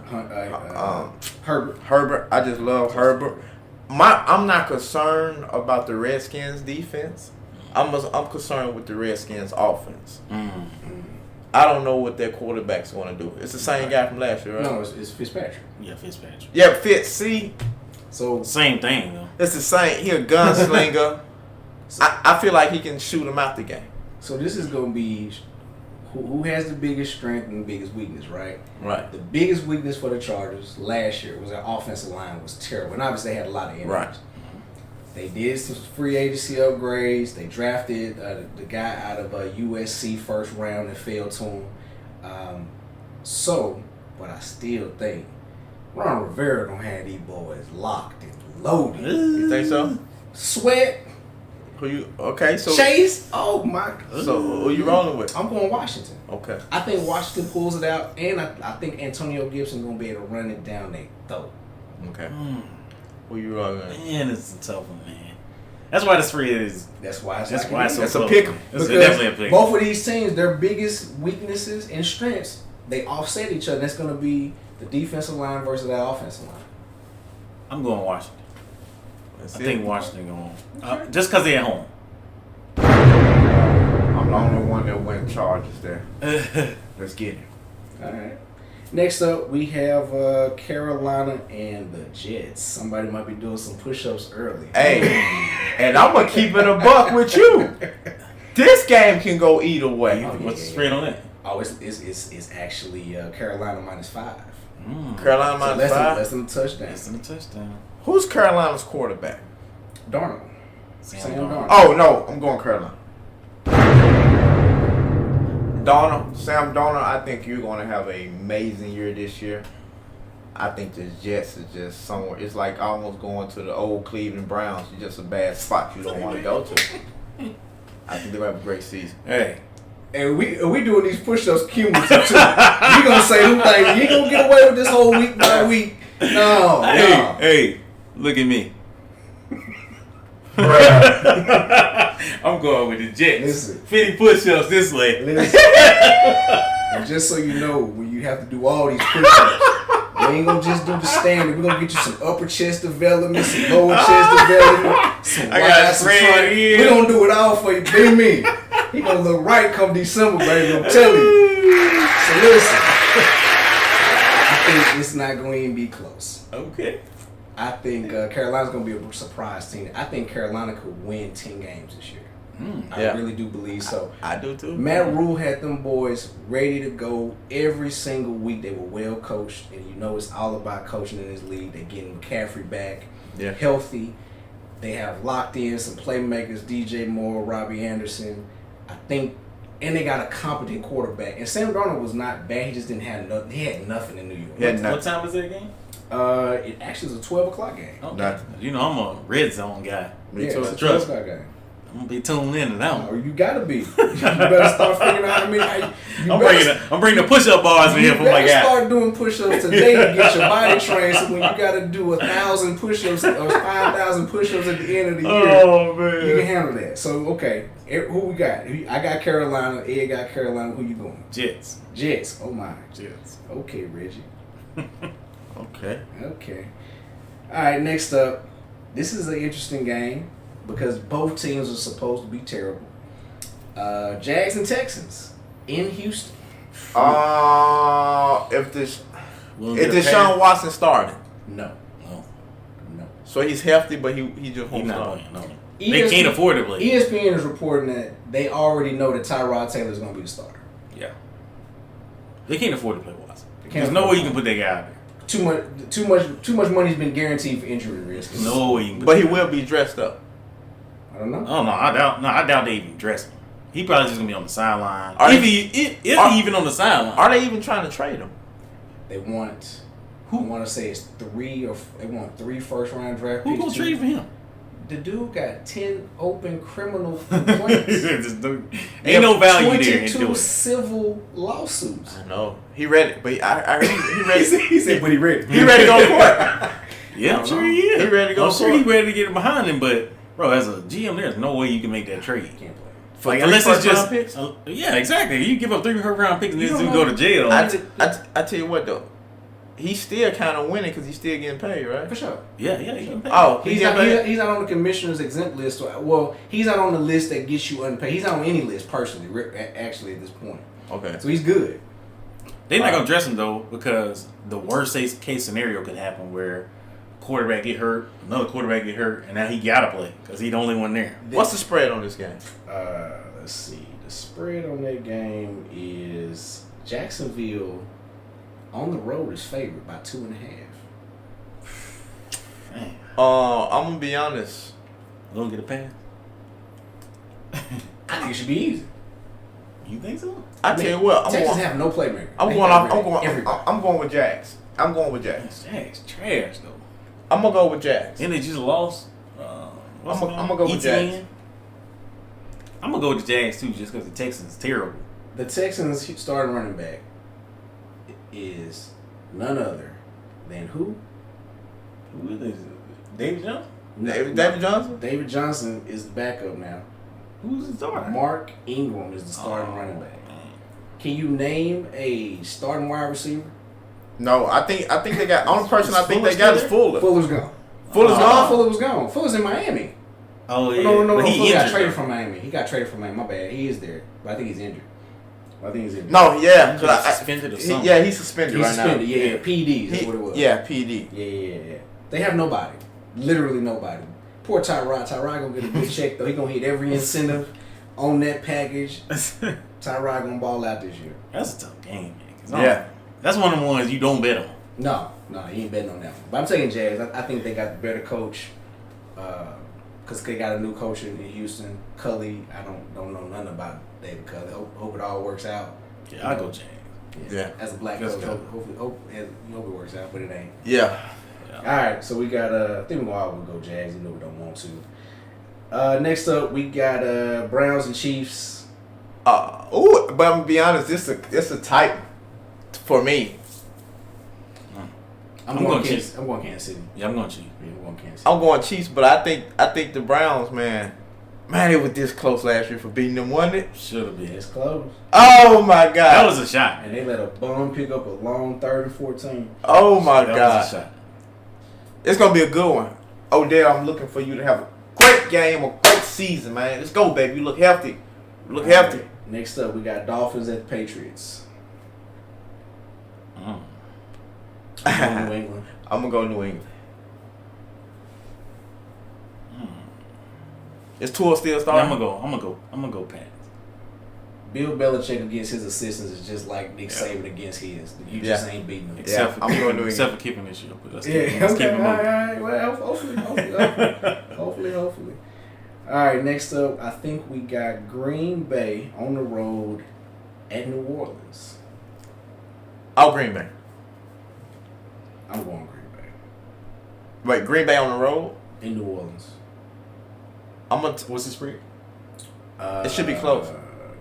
Herbert. Herbert. I just love Herbert. I'm not concerned about the Redskins defense. I'm concerned with the Redskins offense. I don't know what their quarterback's going to do. It's the same guy from last year, right? No, it's Fitzpatrick. Yeah, Fitzpatrick. Yeah, Fitz. See, So Same thing though. it's the same. He a gunslinger. I feel like he can shoot him out the game. So this is gonna be who has the biggest strength and the biggest weakness, right? Right. The biggest weakness for the Chargers last year was their offensive line was terrible, and obviously they had a lot of injuries. Right. They did some free agency upgrades. They drafted the guy out of USC first round and fell to him. But I still think Ron Rivera don't have these boys locked and loaded. You think so? Sweat, Who you? Okay, so Chase. Oh my! So who you rolling with? I'm going Washington. Okay. I think Washington pulls it out, and I think Antonio Gibson's gonna be able to run it down their throat. Okay. Who you rolling with? Man, it's a tough one, man. That's why the spread is. That's why it's That's like why it's so It's a close. pick. It's because definitely a pick. both of these teams, their biggest weaknesses and strengths, they offset each other. That's going to be the defensive line versus that offensive line. I'm going Washington. Let's I see think it. Washington going just because they're at home. I'm the only one that went Chargers there. Let's get it. All right. Next up, we have Carolina and the Jets. Somebody might be doing some push-ups early. Hey, and I'm gonna keep it a buck with you. This game can go either way. What's the spread on that? Oh, it's actually Carolina -5. Carolina So minus 5. less than a touchdown. That's in a touchdown. Who's Carolina's quarterback? Darnold. Sam Darnold. Darnold. Oh no, I'm going Carolina. Sam Darnold, I think you're going to have an amazing year this year. I think the Jets is just somewhere. It's like almost going to the old Cleveland Browns. It's just a bad spot you don't want to go to. I think they're going to have a great season. Hey. And we doing these push-ups cumulative too. You gonna say who like you ain't gonna get away with this whole week by week? No. Hey, look at me. I'm going with the Jets. Listen. 50 push-ups this way. Listen. And just so you know, when you have to do all these push-ups, we ain't gonna just do the standard. We're gonna get you some upper chest development, some lower chest development, some wide, some front. We're gonna do it all for you, baby. Me. He gonna look right come December, baby. I'm telling you. So listen, I think it's not going to even be close. Okay. I think Carolina's going to be a surprise team. I think Carolina could win 10 games this year. I really do believe so. I do too. Matt Rule had them boys ready to go every single week. They were well coached, and you know it's all about coaching in this league. They're getting McCaffrey back, healthy. They have locked in some playmakers, DJ Moore, Robbie Anderson. I think, and they got a competent quarterback. And Sam Darnold was not bad. He just didn't have nothing. He had nothing in New York. What time is that game? It actually was a 12 o'clock game. Okay. You know I'm a red zone guy. Me too. It's a 12 Trust o'clock game. I'm gonna be tuned in to that Oh, one. you gotta be. You better start figuring out. I'm bringing the push-up bars in here for my You guy. better start doing push-ups today to get your body trained. So when you gotta do 1,000 push-ups or 5,000 push-ups at the end of the year, man, you can handle that. So okay, who we got? I got Carolina. Ed got Carolina. Who you going? Jets. Jets. Oh my. Jets. Okay, Reggie. Okay. Okay. All right. Next up, this is an interesting game because both teams are supposed to be terrible. Jags and Texans in Houston. If Deshaun Watson started, No. so he's healthy, but he just won't He's not start. playing. No. They can't afford to play. ESPN is reporting that they already know that Tyrod Taylor is going to be the starter. Yeah. They can't afford to play Watson. They can't There's no afford way you can put that guy out there. Too much money's been guaranteed for injury risk. No way you can put But he that guy will be dressed up. I don't know. Oh no, I doubt they even dress him. He probably just gonna be on the sideline. Are If he even on the sideline. Are they even trying to trade him? They want. I want to say it's 3 first-round draft Who picks. gonna trade for him? The dude got 10 open criminal complaints. Ain't no value there in 22 doing it. civil lawsuits. I know. He ready, but I heard he ready. He said, but he ready. He ready to go to court. Yeah, I'm sure he is. He ready to go I'm to sure court. he ready to get behind him, but bro, as a GM, there's no way you can make that trade. Can't play. For Like, three unless it's first-round just picks? yeah, exactly. You give up 3 first-round picks and You this dude don't go to jail. I tell you what though, he's still kind of winning because he's still getting paid, right? For sure. yeah, he can pay. Oh, He's not on the commissioner's exempt list. Well, he's not on the list that gets you unpaid. He's not on any list personally, actually, at this point. Okay. So he's good. They're not gonna dress him though because the worst case scenario could happen where quarterback get hurt, another quarterback get hurt, and now he gotta play because he's the only one there. What's the spread on this game? Let's see. The spread on that game is Jacksonville on the road is favored by 2.5. Man, I'm gonna be honest. gonna get a pass. I think it should be easy. You think so? I tell you what, Texas have no playmaker. I'm They going got off. everybody. I'm going with Jags. I'm going with Jags. Jags trash though. I'm gonna go with Jags. And they just lost. I'm gonna go with Jags. I'm gonna go with the Jags too, just because the Texans terrible. The Texans starting running back is none other than who? Who is this? David Johnson? David Johnson? David Johnson is the backup now. Who's the starter? Mark Ingram is the starting running back. Can you name a starting wide receiver? No, I think they got only person I think Fuller they got is still Fuller. Fuller's gone. Fuller's gone. Fuller was gone. Fuller's in Miami. Oh yeah. No. But he Fuller got injured, traded though. from Miami. He got traded from Miami. My bad. He is there, but I think he's injured. No, yeah, He's 'cause suspended or something. yeah, he's suspended He's right suspended. now. Yeah, PD. That's what it was. Yeah, PD. Yeah. They have nobody. Literally nobody. Poor Tyrod. Tyrod gonna get a good check though. He gonna hit every incentive on that package. Tyrod gonna ball out this year. That's a tough game, man. 'Cause Yeah. That's one of the ones you don't bet on. No, you ain't betting on that one. But I'm taking Jags. I think they got the better coach. Because they got a new coach in Houston, Cully. I don't know nothing about David Cully. Hope it all works out. Yeah, I'll go Jags. Yeah. As a black Let's coach, go. hope it works out, but it ain't. Yeah. All right, so we got. I think we'll all go Jags, even though we don't want to. Next up, we got Browns and Chiefs. But I'm gonna be honest. This a tight for me. I'm going Kansas City. Yeah, I'm going Chiefs. Yeah, I'm going Kansas City. I'm going Chiefs, but I think the Browns, man, they were this close last year for beating them, wasn't it? Should have been. It's close. Oh my God. That was a shot. And they let a bum pick up a long 3rd and 14. Oh my That God. was a shot. It's gonna be a good one. Odell, I'm looking for you to have a great game, a great season, man. Let's go, baby. You look healthy. You look healthy. Next up, we got Dolphins at the Patriots. I'm going New England. I'm gonna go New England. Is Tua still Yeah, starting? I'm gonna go Pats. Bill Belichick against his assistants is just like Nick Saban against his. You just ain't beating them. Except for I'm going New except for keeping this year. But let's keep Yeah, him okay, all moving. right. Well, hopefully. All right, next up, I think we got Green Bay on the road at New Orleans. Oh, Green Bay. I'm going Green Bay. Wait, Green Bay on the road? In New Orleans. What's the spread? It should be close.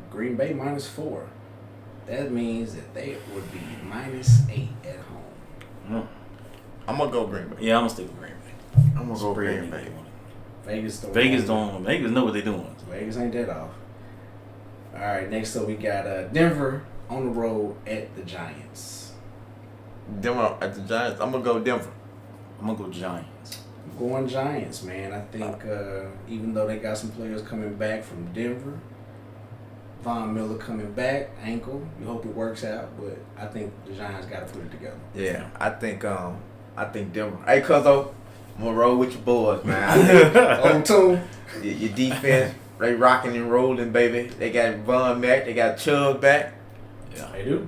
Green Bay -4. That means that they would be -8 at home. I'm gonna go Green Bay. Yeah, I'm gonna stick with Green Bay. I'm gonna go Green Bay. Vegas know what they're doing. Vegas ain't that off. All right, next up we got Denver on the road at the Giants. Denver at the Giants. I'm gonna go Denver. I'm gonna go Giants. I'm going Giants, man. I think even though they got some players coming back from Denver, Von Miller coming back, ankle. You hope it works out, but I think the Giants got to put it together. Yeah, I think Denver. Hey, Cuzzo, I'm gonna roll with your boys, man. I think On tune. your defense, they rocking and rolling, baby. They got Von Mack, they got Chubb back. Yeah. They do.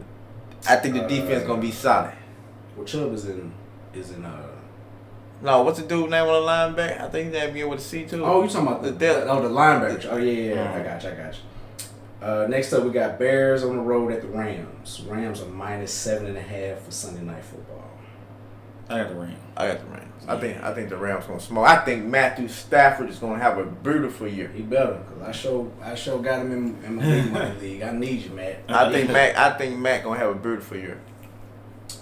I think the defense gonna be solid. Well, Chubb is in. No, what's the dude name on the linebacker? I think they begin with a C too. Oh, you talking about the linebacker? Oh, yeah. I got you. Next up, we got Bears on the road at the Rams. Rams are -7.5 for Sunday Night Football. I got the Rams. I think the Rams gonna smoke. I think Matthew Stafford is gonna have a beautiful year. He better, cause I sure got him in my big money league. I need you, Matt. I think Matt gonna have a beautiful year.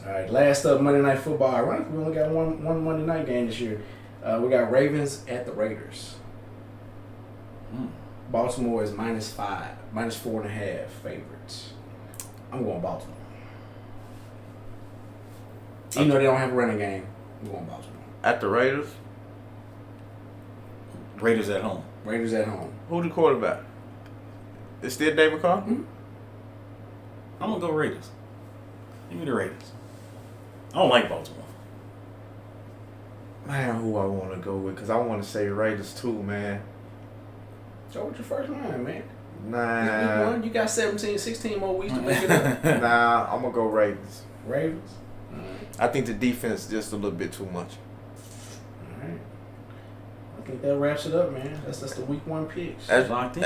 All right, last up, Monday Night Football. Ironically, we only got one Monday night game this year. We got Ravens at the Raiders. Baltimore is -4.5 favorites. I'm going Baltimore. Even though they don't have a running game, I'm going Baltimore. At the Raiders? Raiders at home. Raiders at home. Who the quarterback? Is still David Carr? Mm-hmm. I'm going to go Raiders. Give me the Raiders. I don't like Baltimore. Man, who I want to go with? Because I want to say Raiders too, man. So what's your first line, man? Nah. You got 16 more weeks to make it up. Nah, I'm going to go Ravens. Ravens? I think the defense is just a little bit too much. All right. I think that wraps it up, man. That's the week 1 picks. Locked in.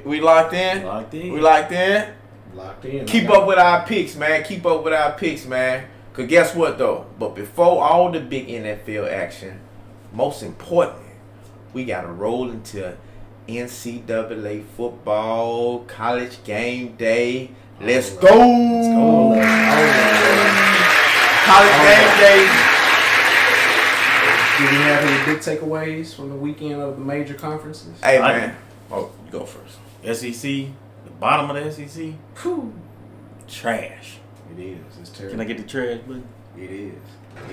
We locked in? Locked in. We locked in? Locked in. Keep up with our picks, man. Keep up with our picks, man. Because guess what, though? But before all the big NFL action, most importantly, we got to roll into NCAA football, college game day. Let's go. Let's go. College game day. Do we have any big takeaways from the weekend of the major conferences? Hey, man. Oh, you go first. SEC, the bottom of the SEC, Whew. trash. It is. It's terrible. Can I get the trash, buddy? It is.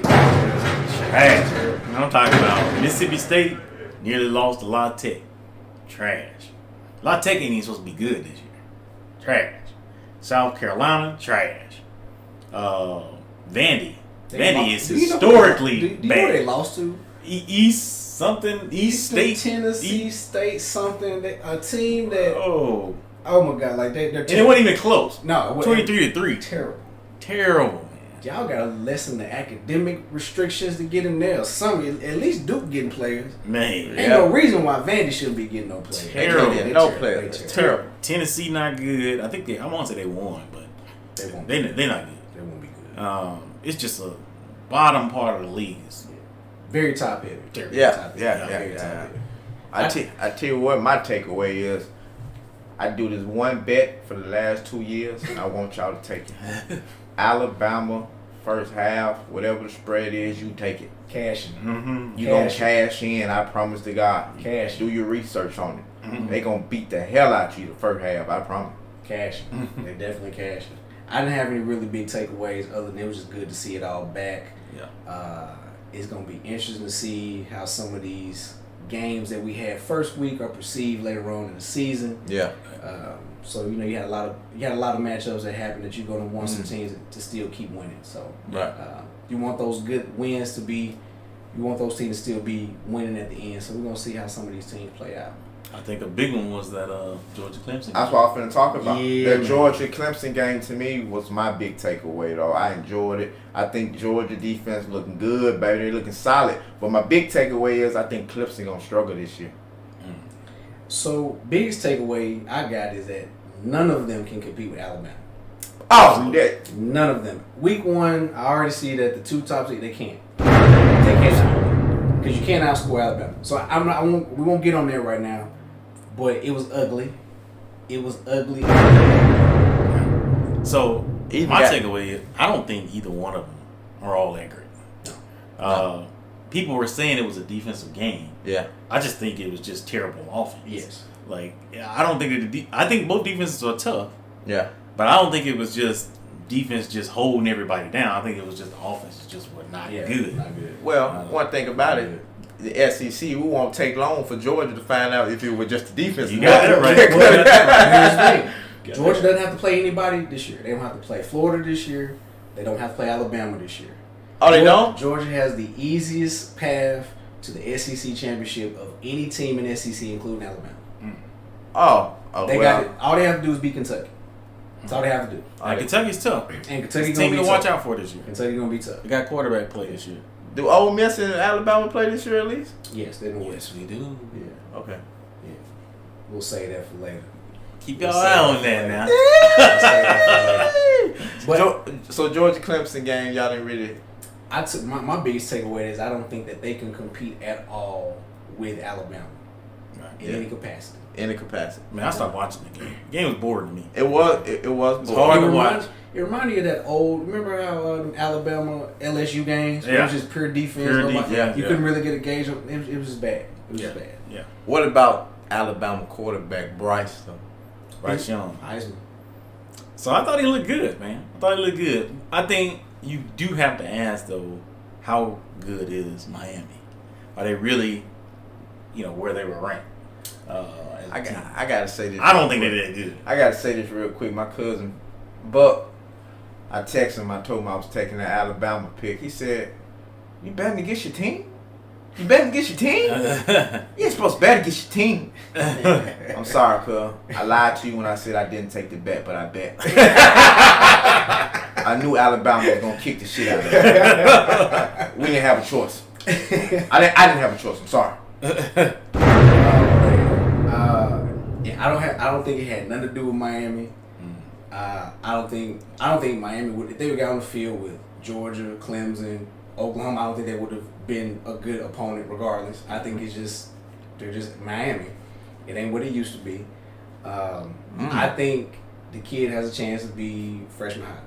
Trash. You know what I'm talking about? Mississippi State nearly lost to La Tech. Trash. La Tech ain't even supposed to be good this year. Trash. South Carolina, trash. Vandy. Vandy is historically do you bad. know who they lost to? East State. Tennessee State something. A team that. Oh my God! Like they're and it wasn't even close. No, 23-3. Terrible. Man. Y'all gotta lessen the academic restrictions to get in there. At least Duke getting players. Man, Ain't no reason why Vandy shouldn't be getting no players. Terrible. No players. They Terrible. Tennessee not good. I think I want to say they won, but They won't. they're not good. They won't be good. It's just a bottom part of the league. Very top heavy. Terrible. Yeah. I tell you what, my takeaway is, I do this one bet for the last 2 years, and I want y'all to take it. Alabama, first half, whatever the spread is, you take it. Cashing. Mm-hmm. You gonna cash in, I promise to God. Cash. Do your research on it. Mm-hmm. They gonna beat the hell out you the first half, I promise. Cashing. They're definitely cashing. I didn't have any really big takeaways other than it was just good to see it all back. Yeah. It's going to be interesting to see how some of these games that we had first week are perceived later on in the season. Yeah. So you had a lot of matchups that happened that you're going to want some teams to still keep winning. So Right. You want those good wins to be. You want those teams to still be winning at the end. So we're going to see how some of these teams play out. I think a big one was that Georgia Clemson. That's what I'm finna talk about. Yeah, That Georgia Clemson game to me was my big takeaway though. I enjoyed it. I think Georgia defense looking good, baby. They looking solid. But my big takeaway is I think Clemson gonna struggle this year. So biggest takeaway I got is that none of them can compete with Alabama. Oh, that. None of them. Week 1, I already see that the two top teams, they can't. They can't. Because you can't outscore Alabama. So we won't get on there right now. But it was ugly. So my takeaway is I don't think either one of them are all that great. No. People were saying it was a defensive game. Yeah. I just think it was just terrible offense. Yes. Like I don't think I think both defenses are tough. Yeah. But I don't think it was just defense just holding everybody down. I think it was just the offenses just were not good. Not good. Well, one thing about it, the SEC, we won't take long for Georgia to find out if it was just the defense. You got that right. Here's the thing. Georgia doesn't have to play anybody this year. They don't have to play Florida this year. They don't have to play Alabama this year. Oh, they don't? Georgia has the easiest path to the SEC championship of any team in SEC, including Alabama. Oh, They got it. All they have to do is beat Kentucky. That's all they have to do. Kentucky's tough. And Kentucky's It's a gonna team be to watch tough. out for this year. Kentucky's gonna be tough. They got quarterback play this year. Do Ole Miss and Alabama play this year at least? Yes, they know. Yes, we do. Yeah, Okay. yeah. We'll say that for later. Keep your eye on that now. So Georgia Clemson game, y'all didn't really. I took my biggest takeaway is I don't think that they can compete at all with Alabama in any capacity. Any capacity. Man, I stopped watching the game. The game was boring to me. It was. It was hard to watch. It reminded you of that old. Remember how Alabama LSU games? Yeah. It was just pure defense. You couldn't really get a gauge. It was just bad. It was just bad. Yeah. What about Alabama quarterback Bryce Young? Heisman. So I thought he looked good, man. I think you do have to ask though, how good is Miami? Are they really, where they were ranked? I gotta say this. I don't think they're that good. I gotta say this real quick. My cousin Buck, I texted him. I told him I was taking the Alabama pick. He said, "You betting against your team? You betting against your team? You ain't supposed to bet against your team." I'm sorry, cuz. I lied to you when I said I didn't take the bet, but I bet. I knew Alabama was gonna kick the shit out of them. We didn't have a choice. I didn't have a choice. I'm sorry. I don't think it had nothing to do with Miami. I don't think Miami would, if they would got on the field with Georgia, Clemson, Oklahoma, I don't think they would have been a good opponent regardless. I think they're just Miami. It ain't what it used to be. I think the kid has a chance to be freshman high.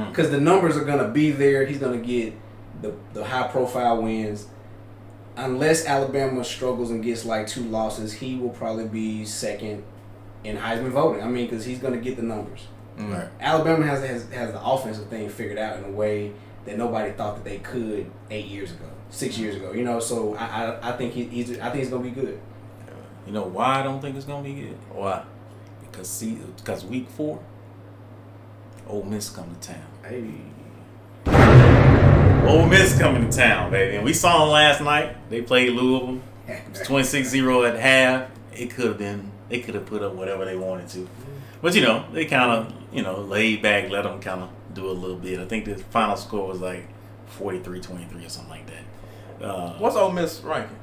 Because the numbers are gonna be there. He's gonna get the high profile wins. Unless Alabama struggles and gets like 2 losses, he will probably be second in Heisman voting. I mean, because he's going to get the numbers. Right. Alabama has the offensive thing figured out in a way that nobody thought that they could 8 years ago, 6 years ago. So I think he's going to be good. You know why I don't think it's going to be good? Why? Because week 4, Ole Miss come to town. Hey. Ole Miss coming to town, baby. And we saw them last night. They played Louisville. It was 26-0 at half. They could have put up whatever they wanted to. But, they kind of, laid back, let them kind of do a little bit. I think the final score was like 43-23 or something like that. What's Ole Miss ranking?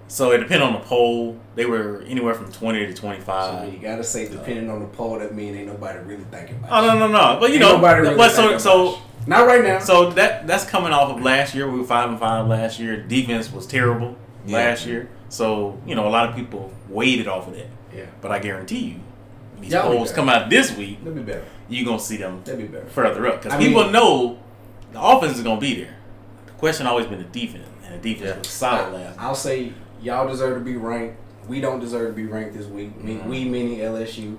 So it depended on the poll. They were anywhere from 20 to 25. So you got to say depending on the poll, that means ain't nobody really thinking about it. Oh, no. But, nobody really so not right now. So that's coming off of last year. We were 5-5 last year. Defense was terrible last year. So, a lot of people weighted off of that. Yeah. But I guarantee you, when these polls come out this week, they'll be better. You're going to see them further up. Because people know the offense is going to be there. The question always been the defense. And the defense was solid last night. I'll say y'all deserve to be ranked. We don't deserve to be ranked this week. We meaning LSU.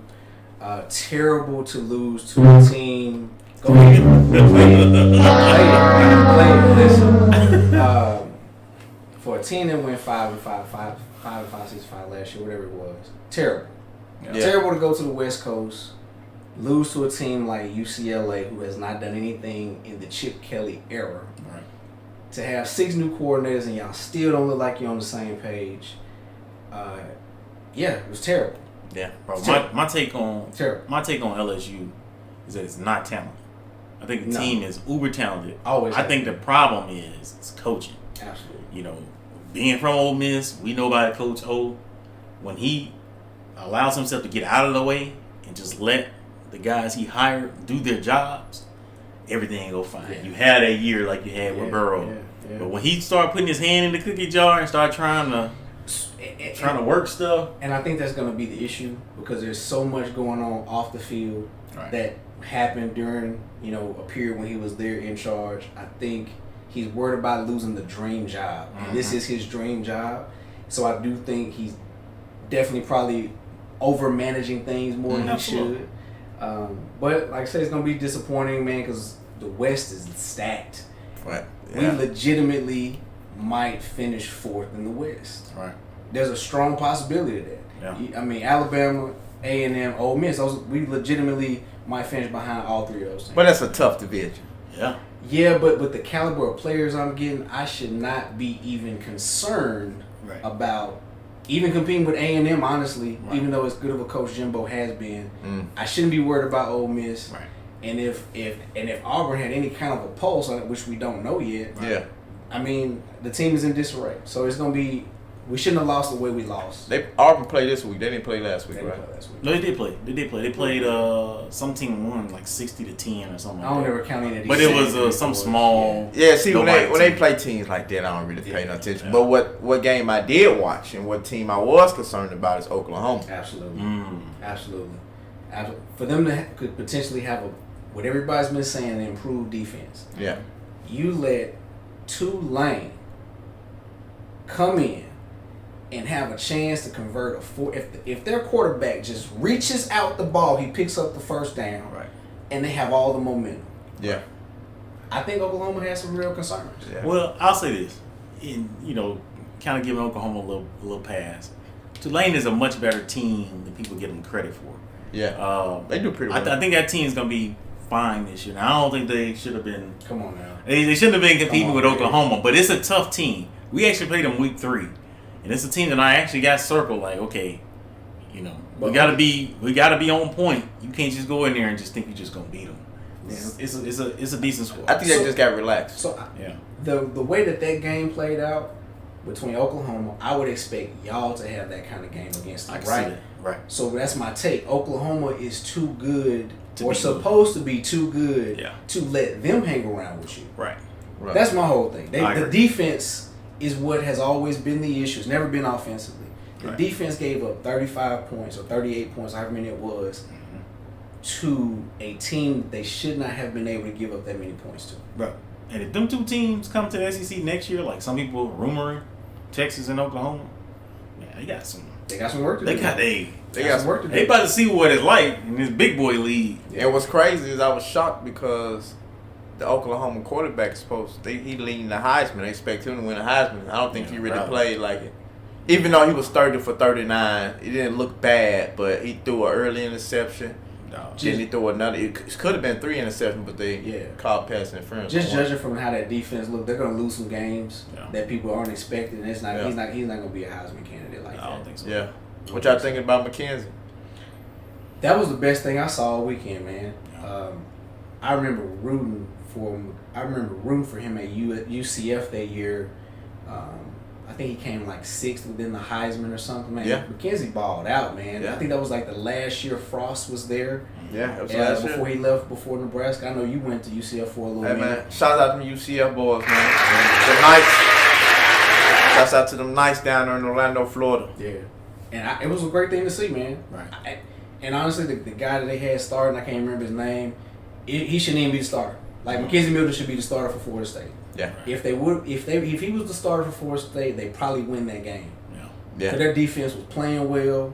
Terrible to lose to a team. Go ahead. Listen. For a team that went 5-5, 6-5 last year, whatever it was, terrible. Yeah. Terrible to go to the West Coast, lose to a team like UCLA, who has not done anything in the Chip Kelly era. Right. To have 6 new coordinators and y'all still don't look like you're on the same page. It was terrible. Yeah, bro. My take on LSU is that it's not talent. I think the team is uber talented. I think the problem is coaching. Absolutely. Being from Ole Miss, we know about Coach O. When he allows himself to get out of the way and just let the guys he hired do their jobs, everything go fine. Yeah. You had a year like you had with Burrow. Yeah. But when he started putting his hand in the cookie jar and started trying to work stuff. And I think that's going to be the issue because there's so much going on off the field that happened during, a period when he was there in charge. I think he's worried about losing the dream job. Mm-hmm. This is his dream job. So I do think he's definitely probably over managing things more than he should. But like I said, it's going to be disappointing, man, because the West is stacked. Right. Yeah. We legitimately might finish 4th in the West. Right. There's a strong possibility of that. Yeah. I mean, Alabama, A&M, Ole Miss, we legitimately might finish behind all 3 of those teams. But that's a tough division. Yeah. Yeah, but with the caliber of players I'm getting, I should not be even concerned about even competing with A&M, honestly, even though as good of a coach Jimbo has been. I shouldn't be worried about Ole Miss. Right. And if Auburn had any kind of a pulse on it, which we don't know yet, I mean, the team is in disarray. So it's going to be We shouldn't have lost the way we lost. Auburn played this week. They didn't play last week, They right? didn't play last week. No, they did play. They played some team won like 60-10 or something. I don't like ever count any of these. But it was some small. Yeah, see, when they team. play teams like that, I don't really pay no attention. Yeah. But what game I did watch and what team I was concerned about is Oklahoma. Absolutely. Mm. Absolutely. For them to could potentially have what everybody's been saying, an improved defense. Yeah. You let Tulane come in and have a chance to convert a four. If their quarterback just reaches out the ball, he picks up the first down, Right. and they have all the momentum. Yeah. I think Oklahoma has some real concerns. Yeah. Well, I'll say this, kind of giving Oklahoma a little pass. Tulane is a much better team than people give them credit for. Yeah. They do pretty well. I think that team's gonna be fine this year. Now, I don't think they should have been. Come on now. They shouldn't have been competing with man. Oklahoma, but it's a tough team. We actually played them week 3, and it's a team that I actually got circled. Like, okay, we gotta be on point. You can't just go in there and just think you're just gonna beat them. Yeah. It's a decent score. I think they just got relaxed. So Yeah. the way that game played out between Oklahoma, I would expect y'all to have that kind of game against them, I can right? see that. Right. So that's my take. Oklahoma is too good, To or be supposed to be too good, Yeah. to let them hang around with you. Right. Right. That's my whole thing. I The agree. defense is what has always been the issue. It's never been offensively. The Right. defense gave up 35 points or 38 points, however many it was, to a team they should not have been able to give up that many points to. Right. And if them two teams come to the SEC next year, like some people rumoring, Texas and Oklahoma, man, they got some. They got some work to do. They got some work to do. They about to see what it's like in this big boy league. And what's crazy is I was shocked because the Oklahoma quarterback is he leading the Heisman. They expect him to win the Heisman. I don't think he really played like it. Even though he was 30 for 39, it didn't look bad, but he threw an early interception. No. Then he threw another. It could have been 3 interceptions, but they called pass interference. Just judging from how that defense looked, they're going to lose some games Yeah. that people aren't expecting. And it's not. Yeah. He's not going to be a Heisman candidate like I that. don't think so. Yeah. What y'all thinking about McKenzie? That was the best thing I saw all weekend, man. I remember rooting for him. I remember rooting for him at UCF that year. I think he came like 6th within the Heisman or something, man. Yeah. McKenzie balled out, man. Yeah. I think that was like the last year Frost was there. Yeah, it was last year. Before he left, before Nebraska. I know you went to UCF for a little Hey minute. man, shout out to the UCF boys, man. The Knights. Shouts out to them Knights down there in Orlando, Florida. Yeah. And it was a great thing to see, man. Right. And honestly, the guy that they had starting, I can't remember his name, he shouldn't even be the starter. Like, Mackenzie Milton should be the starter for Florida State. Yeah. If he was the starter for Florida State, they probably win that game. Yeah. Yeah. So their defense was playing well.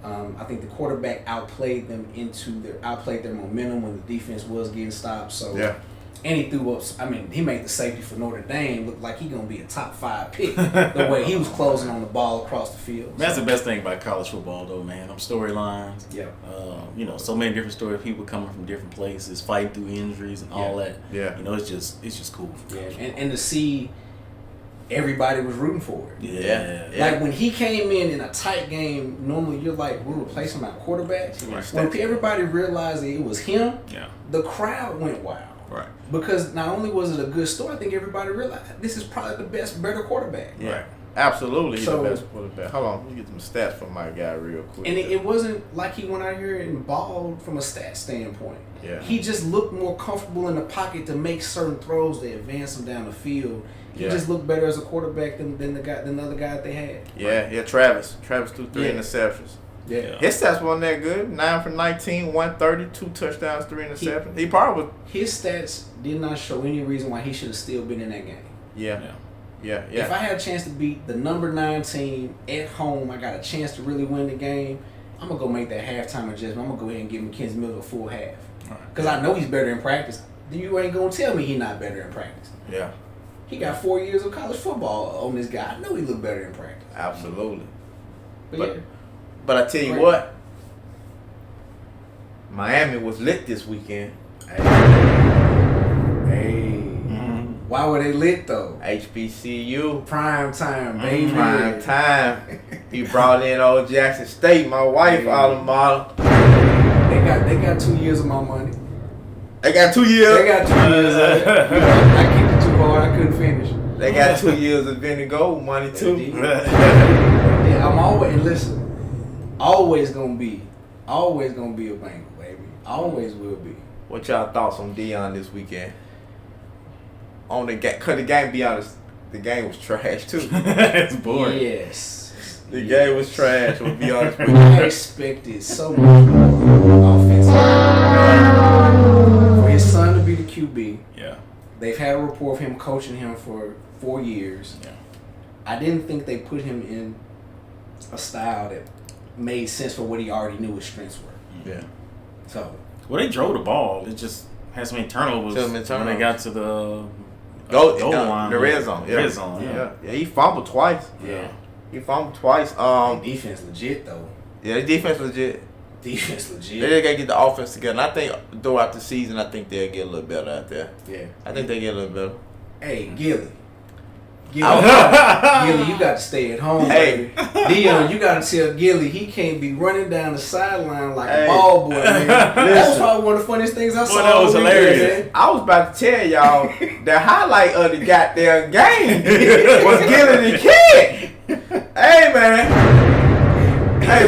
I think the quarterback outplayed their momentum when the defense was getting stopped. So Yeah. and he threw up. I mean, he made the safety for Notre Dame look like he's gonna be a top 5 pick. The way he was closing on the ball across the field. That's the best thing about college football, though, man. Them storylines. Yeah. So many different stories. People coming from different places, fighting through injuries and all that. Yeah. It's just cool. Yeah, and to see everybody was rooting for it. Yeah. Like when he came in a tight game, normally you're like, we're replacing our quarterback. When everybody realized that it was him, Yeah. the crowd went wild. Right. Because not only was it a good story, I think everybody realized this is probably the better quarterback. Yeah. Right. Absolutely, he's So- the best quarterback. Hold on, let me get some stats from my guy real quick. And it wasn't like he went out here and balled from a stat standpoint. Yeah. He just looked more comfortable in the pocket to make certain throws that advance him down the field. He Yeah. just looked better as a quarterback than the other guy that they had. Yeah, Travis. Travis threw 3 Yeah. interceptions. Yeah. His stats wasn't that good. 9 for 19, 130, 2 touchdowns, 3 interceptions. He probably was. His stats did not show any reason why he should have still been in that game. Yeah. If I had a chance to beat the number 9 team at home, I got a chance to really win the game, I'm going to go make that halftime adjustment. I'm going to go ahead and give McKenzie Milton a full half. Because I know he's better in practice. You ain't going to tell me he's not better in practice. Yeah. He got 4 years of college football on this guy. I know he look better in practice. Absolutely. But But- yeah. But I tell you what, Miami was lit this weekend. Hey. Why were they lit though? HBCU. Prime time, baby. Prime time. He brought in old Jackson State, my wife, alma mater. They got 2 years of my money. They got 2 years. They got 2 years of it. I kicked it too hard. I couldn't finish. They got 2 years of Vinny Gold money too. Yeah, I'm always and listen. Always gonna be a Bengal, baby. Always will be. What y'all thoughts on Deion this weekend? On the game, cause the game, be honest, the game was trash too. It's boring. Yes. The game was trash. To be honest with you. I expected so much more offensive. For his son to be the QB. Yeah. They've had a report of him coaching him for 4 years. Yeah. I didn't think they put him in a style that made sense for what he already knew his strengths were. Yeah. So. Well, they drove the ball. It just had so many turnovers when they got to the goal line. The red zone. Red zone. Yeah. He fumbled twice. Yeah. He fumbled twice. Defense legit though. Yeah, the defense legit. Defense legit. They gotta get the offense together. And I think throughout the season, I think they'll get a little better out there. Yeah. I think they get a little better. Hey, Gilly, you got to stay at home. Hey, Dion, you got to tell Gilly he can't be running down the sideline like a ball boy, man. That was probably one of the funniest things I saw. That was hilarious. I was about to tell y'all the highlight of the goddamn game was Gilly the kid. Hey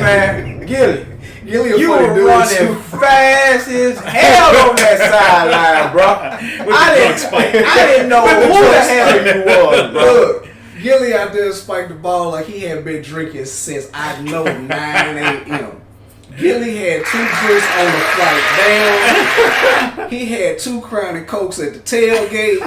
man, Gilly. You were running fast as hell on that sideline, bro. I didn't know who the hell you was, bro. Look, Gilly out there spiked the ball like he had been drinking since I know 9 a.m. Gilly had 2 drinks on the flight down. He had 2 Crown and Cokes at the tailgate.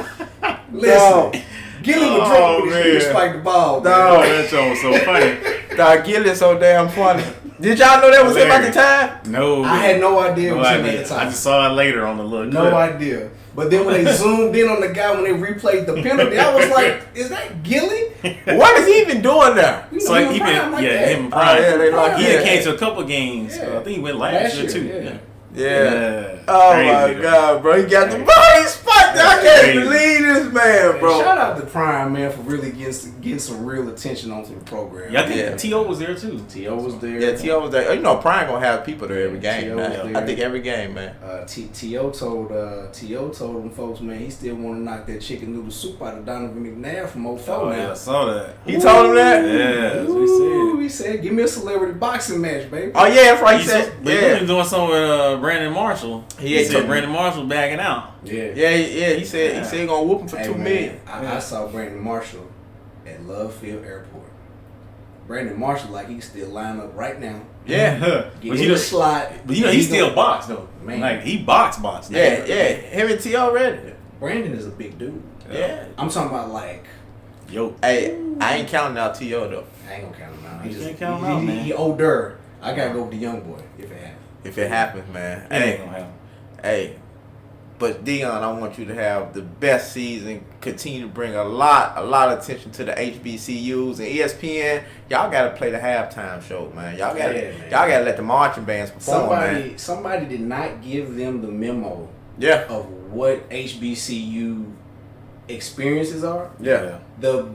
Listen, Gilly was drinking when he spiked the ball. No, that show was so funny. Dog, Gilly's so damn funny. Did y'all know that was him at the time? No. I had no idea it was him at the time. I just saw it later on the look. No idea. But then when they zoomed in on the guy when they replayed the penalty, I was like, "Is that Gilly? What is he even doing there?" You know, So he been, him prime. He came to a couple games. Yeah. I think he went last year too. Yeah. Oh Crazy, my though. God, bro! He got the ball. He spiked. I can't believe this man, bro. Shout out to Prime, man, for really getting some real attention onto the program. Yeah, I think T.O. was there too. T.O. was there. Yeah, T.O. was there. You know, Prime gonna have people there every game, man. T.O. was I think every game, man. T.O. told them folks, man, he still want to knock that chicken noodle soup out of Donovan McNabb from 04 Oh now. yeah, I saw that. He told him that? Yeah, that's what he Ooh, he said, "Give me a celebrity boxing match, baby." Oh yeah, that's right. He said, But he been doing something with Brandon Marshall. He said told Brandon Marshall backing out. Yeah. He said he gonna whoop him for $2 million. I saw Brandon Marshall at Love Field Airport. Brandon Marshall, like he can still line up right now. Yeah. Get in the slot. But you know he still boxed though. Man. Like he boxed. Yeah. Him and T already. Brandon is a big dude. Yeah. I'm talking about like. Yo. Hey, I ain't counting out T.O. though. I ain't gonna count him out. You can't count him out, man. He older. I gotta go with the young boy if it happens. If it happens, man. It ain't gonna happen. Hey, but Dion, I want you to have the best season. Continue to bring a lot of attention to the HBCUs and ESPN. Y'all gotta play the halftime show, man. Y'all gotta let the marching bands perform, man. Somebody did not give them the memo. Yeah. Of what HBCU experiences are. Yeah. The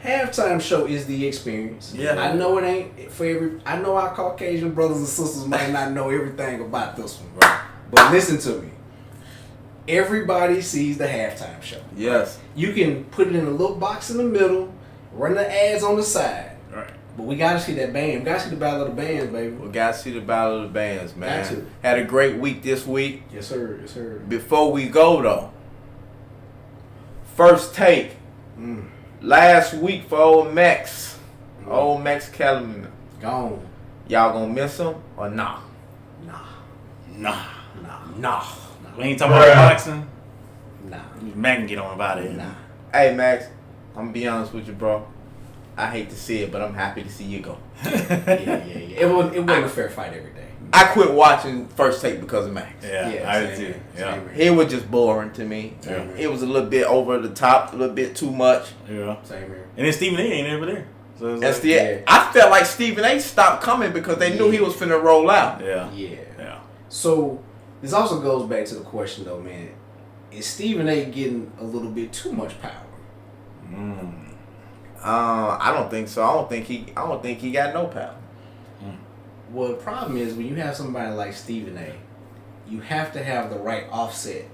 halftime show is the experience. Yeah. I know it ain't for I know our Caucasian brothers and sisters might not know everything about this one. Right. But listen to me. Everybody sees the halftime show. Yes. You can put it in a little box in the middle, run the ads on the side. Right. But we gotta see that band. We gotta see the Battle of the Bands, baby. We gotta see the Battle of the Bands, man. Got to. Had a great week this week. Yes, sir. Yes, sir. Before we go though, first take. Last week for old Max. Old Max Kellerman. Gone. Y'all gonna miss him or nah? Nah. We ain't talking about boxing. Nah. Mac can get on about it. Nah. Hey Max, I'm gonna be honest with you, bro. I hate to see it, but I'm happy to see you go. Yeah. It wasn't a fair fight every day. I quit watching First Take because of Max. Yeah, I did too. Yeah. It was just boring to me. Yeah. It was a little bit over the top, a little bit too much. Yeah. Same here. And then Stephen A ain't ever there. So it's That's like, I felt like Stephen A stopped coming because they knew he was finna roll out. Yeah. So this also goes back to the question though, man. Is Stephen A getting a little bit too much power? I don't think so. I don't think he got no power. Well, the problem is when you have somebody like Stephen A, you have to have the right offset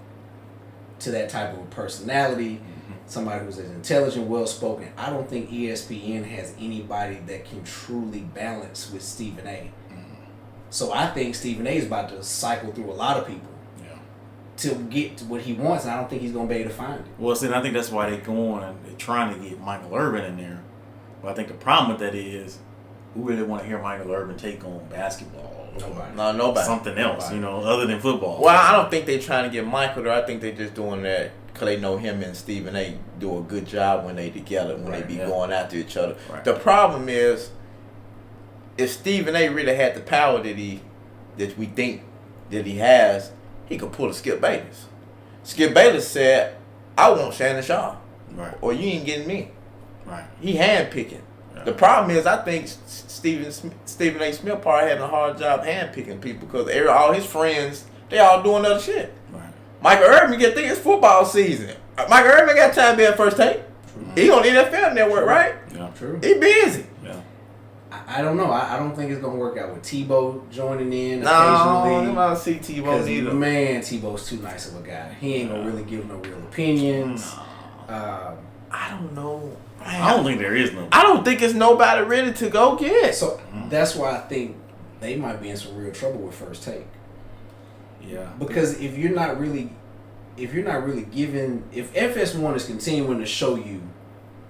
to that type of personality somebody who's as intelligent, well-spoken. I don't think ESPN has anybody that can truly balance with Stephen A. So I think Stephen A. is about to cycle through a lot of people to get to what he wants, and I don't think he's going to be able to find it. Well, see, I think that's why they're trying to get Michael Irvin in there. But I think the problem with that is, who really want to hear Michael Irvin take on basketball? Nobody. No, nobody. Something else, other than football. Well, I don't think they're trying to get Michael there. I think they're just doing that because they know him and Stephen A. do a good job when they together, when they be going after each other. Right. The problem is, if Stephen A. really had the power that we think that he has, he could pull a Skip Bayless. Skip Bayless said, I want Shannon Sharp. Right. Or you ain't getting me. Right. He handpicking. Yeah. The problem is, I think Stephen A. Smith probably having a hard job handpicking people because all his friends, they all doing other shit. Right. Michael Irvin, you think it's football season. Michael Irvin got time to be at First Take. He on the NFL Network, right? Yeah. True. He busy. Yeah. I don't know. I don't think it's going to work out with Tebow joining in No, occasionally. I don't see Tebow neither. Man, Tebow's too nice of a guy. He ain't going to really give no real opinions. I don't know. Man, I don't think there is no. I don't think it's nobody ready to go get. So that's why I think they might be in some real trouble with First Take. Yeah. Because if you're not really giving, if FS1 is continuing to show you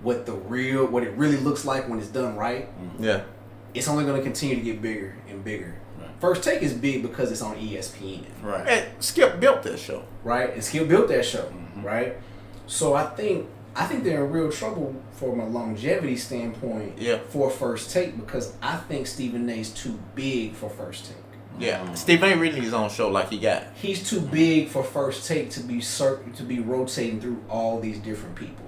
what it really looks like when it's done right, Yeah. it's only going to continue to get bigger and bigger. Right. First Take is big because it's on ESPN. Right. And Skip built this show. Right? And Skip built that show, right? So I think they're in real trouble from a longevity standpoint for First Take because I think Stephen A's too big for First Take. Yeah. Stephen A. really needs his own show like he got. He's too big for First Take to be rotating through all these different people.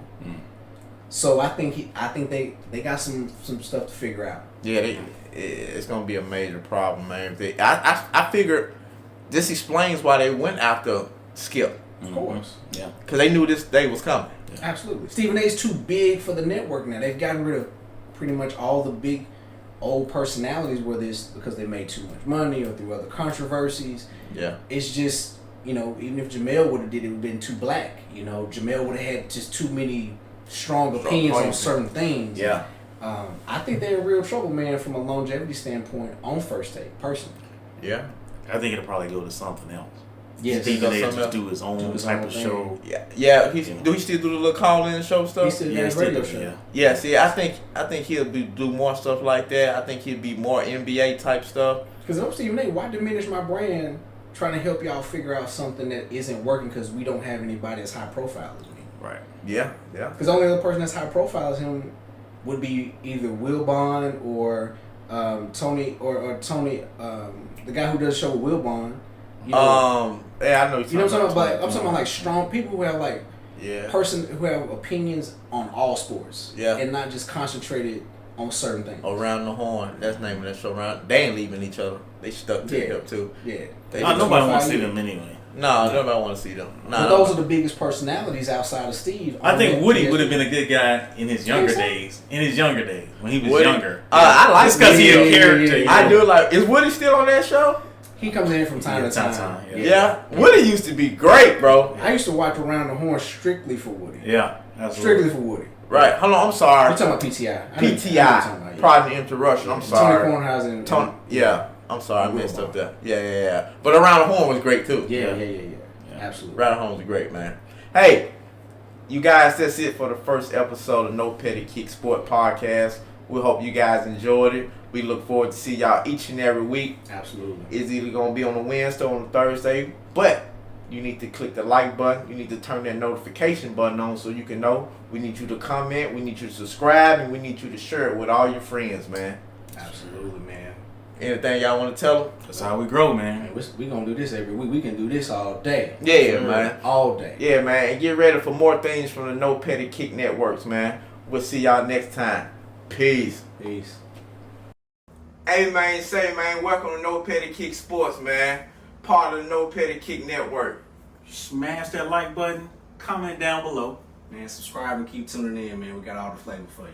So I think they got some stuff to figure out. Yeah, it's gonna be a major problem, man. I figured this explains why they went after Skip. Of course. Yeah. Because they knew this day was coming. Yeah. Absolutely. Stephen A's too big for the network now. They've gotten rid of pretty much all the big old personalities, whether it's because they made too much money or through other controversies. Yeah. It's just, even if Jamel would have did it, would have been too black. Jamel would have had just too many strong opinions on certain things. Yeah. I think they're in real trouble, man, from a longevity standpoint on First Take, personally. Yeah. I think it'll probably go to something else. Yes. Stephen A. just do his own type of show. Yeah. Yeah. Do he still do the little call-in show stuff? He still does radio show. Yeah. Yeah. See, I think he'll do more stuff like that. I think he'll be more NBA type stuff. Because I'm Stephen A. Why diminish my brand trying to help y'all figure out something that isn't working because we don't have anybody as high profile as me? Right. Yeah. Yeah. Because the only other person that's high profile as him would be either Will Bond or Tony or Tony, the guy who does the show with Will Bond. Yeah, I know. You know what I'm talking about? I'm talking about like strong people who have like Yeah. person who have opinions on all sports. Yeah. And not just concentrated on certain things. Around the Horn. That's the name of that show. They ain't leaving each other. They stuck to hip too. Yeah. Nobody wants to see them anyway. No, nobody want to see them. But those are the biggest personalities outside of Steve. I think Woody would have been a good guy in his younger days. When he was Woody? younger. I like just because he's a character. Yeah. I do like. Is Woody still on that show? He comes in from time to time. Yeah. Woody used to be great, bro. I used to watch Around the Horn strictly for Woody. Yeah, absolutely. Strictly for Woody. Right. Hold on. I'm sorry. You're talking about PTI. PTI. Pardon the interruption. I'm sorry. Tony Kornheiser. Tony. Yeah. I'm sorry. I messed up there. Yeah. But Around the Horn was great too. Yeah. Absolutely. Around the Horn was great, man. Hey, you guys, that's it for the first episode of NoPettiKicks Sports Podcast. We hope you guys enjoyed it. We look forward to see y'all each and every week. Absolutely. It's either going to be on a Wednesday or on a Thursday, but you need to click the like button. You need to turn that notification button on so you can know. We need you to comment. We need you to subscribe, and we need you to share it with all your friends, man. Absolutely, man. Anything y'all want to tell them? That's how we grow, man. We going to do this every week. We can do this all day. Yeah, man. All day. Yeah, man. And get ready for more things from the NoPettiKicks Networks, man. We'll see y'all next time. Peace. Peace. Hey, man, welcome to NoPettiKicks Sports, man. Part of the NoPettiKicks Network. Smash that like button. Comment down below. Man, subscribe and keep tuning in, man. We got all the flavor for you.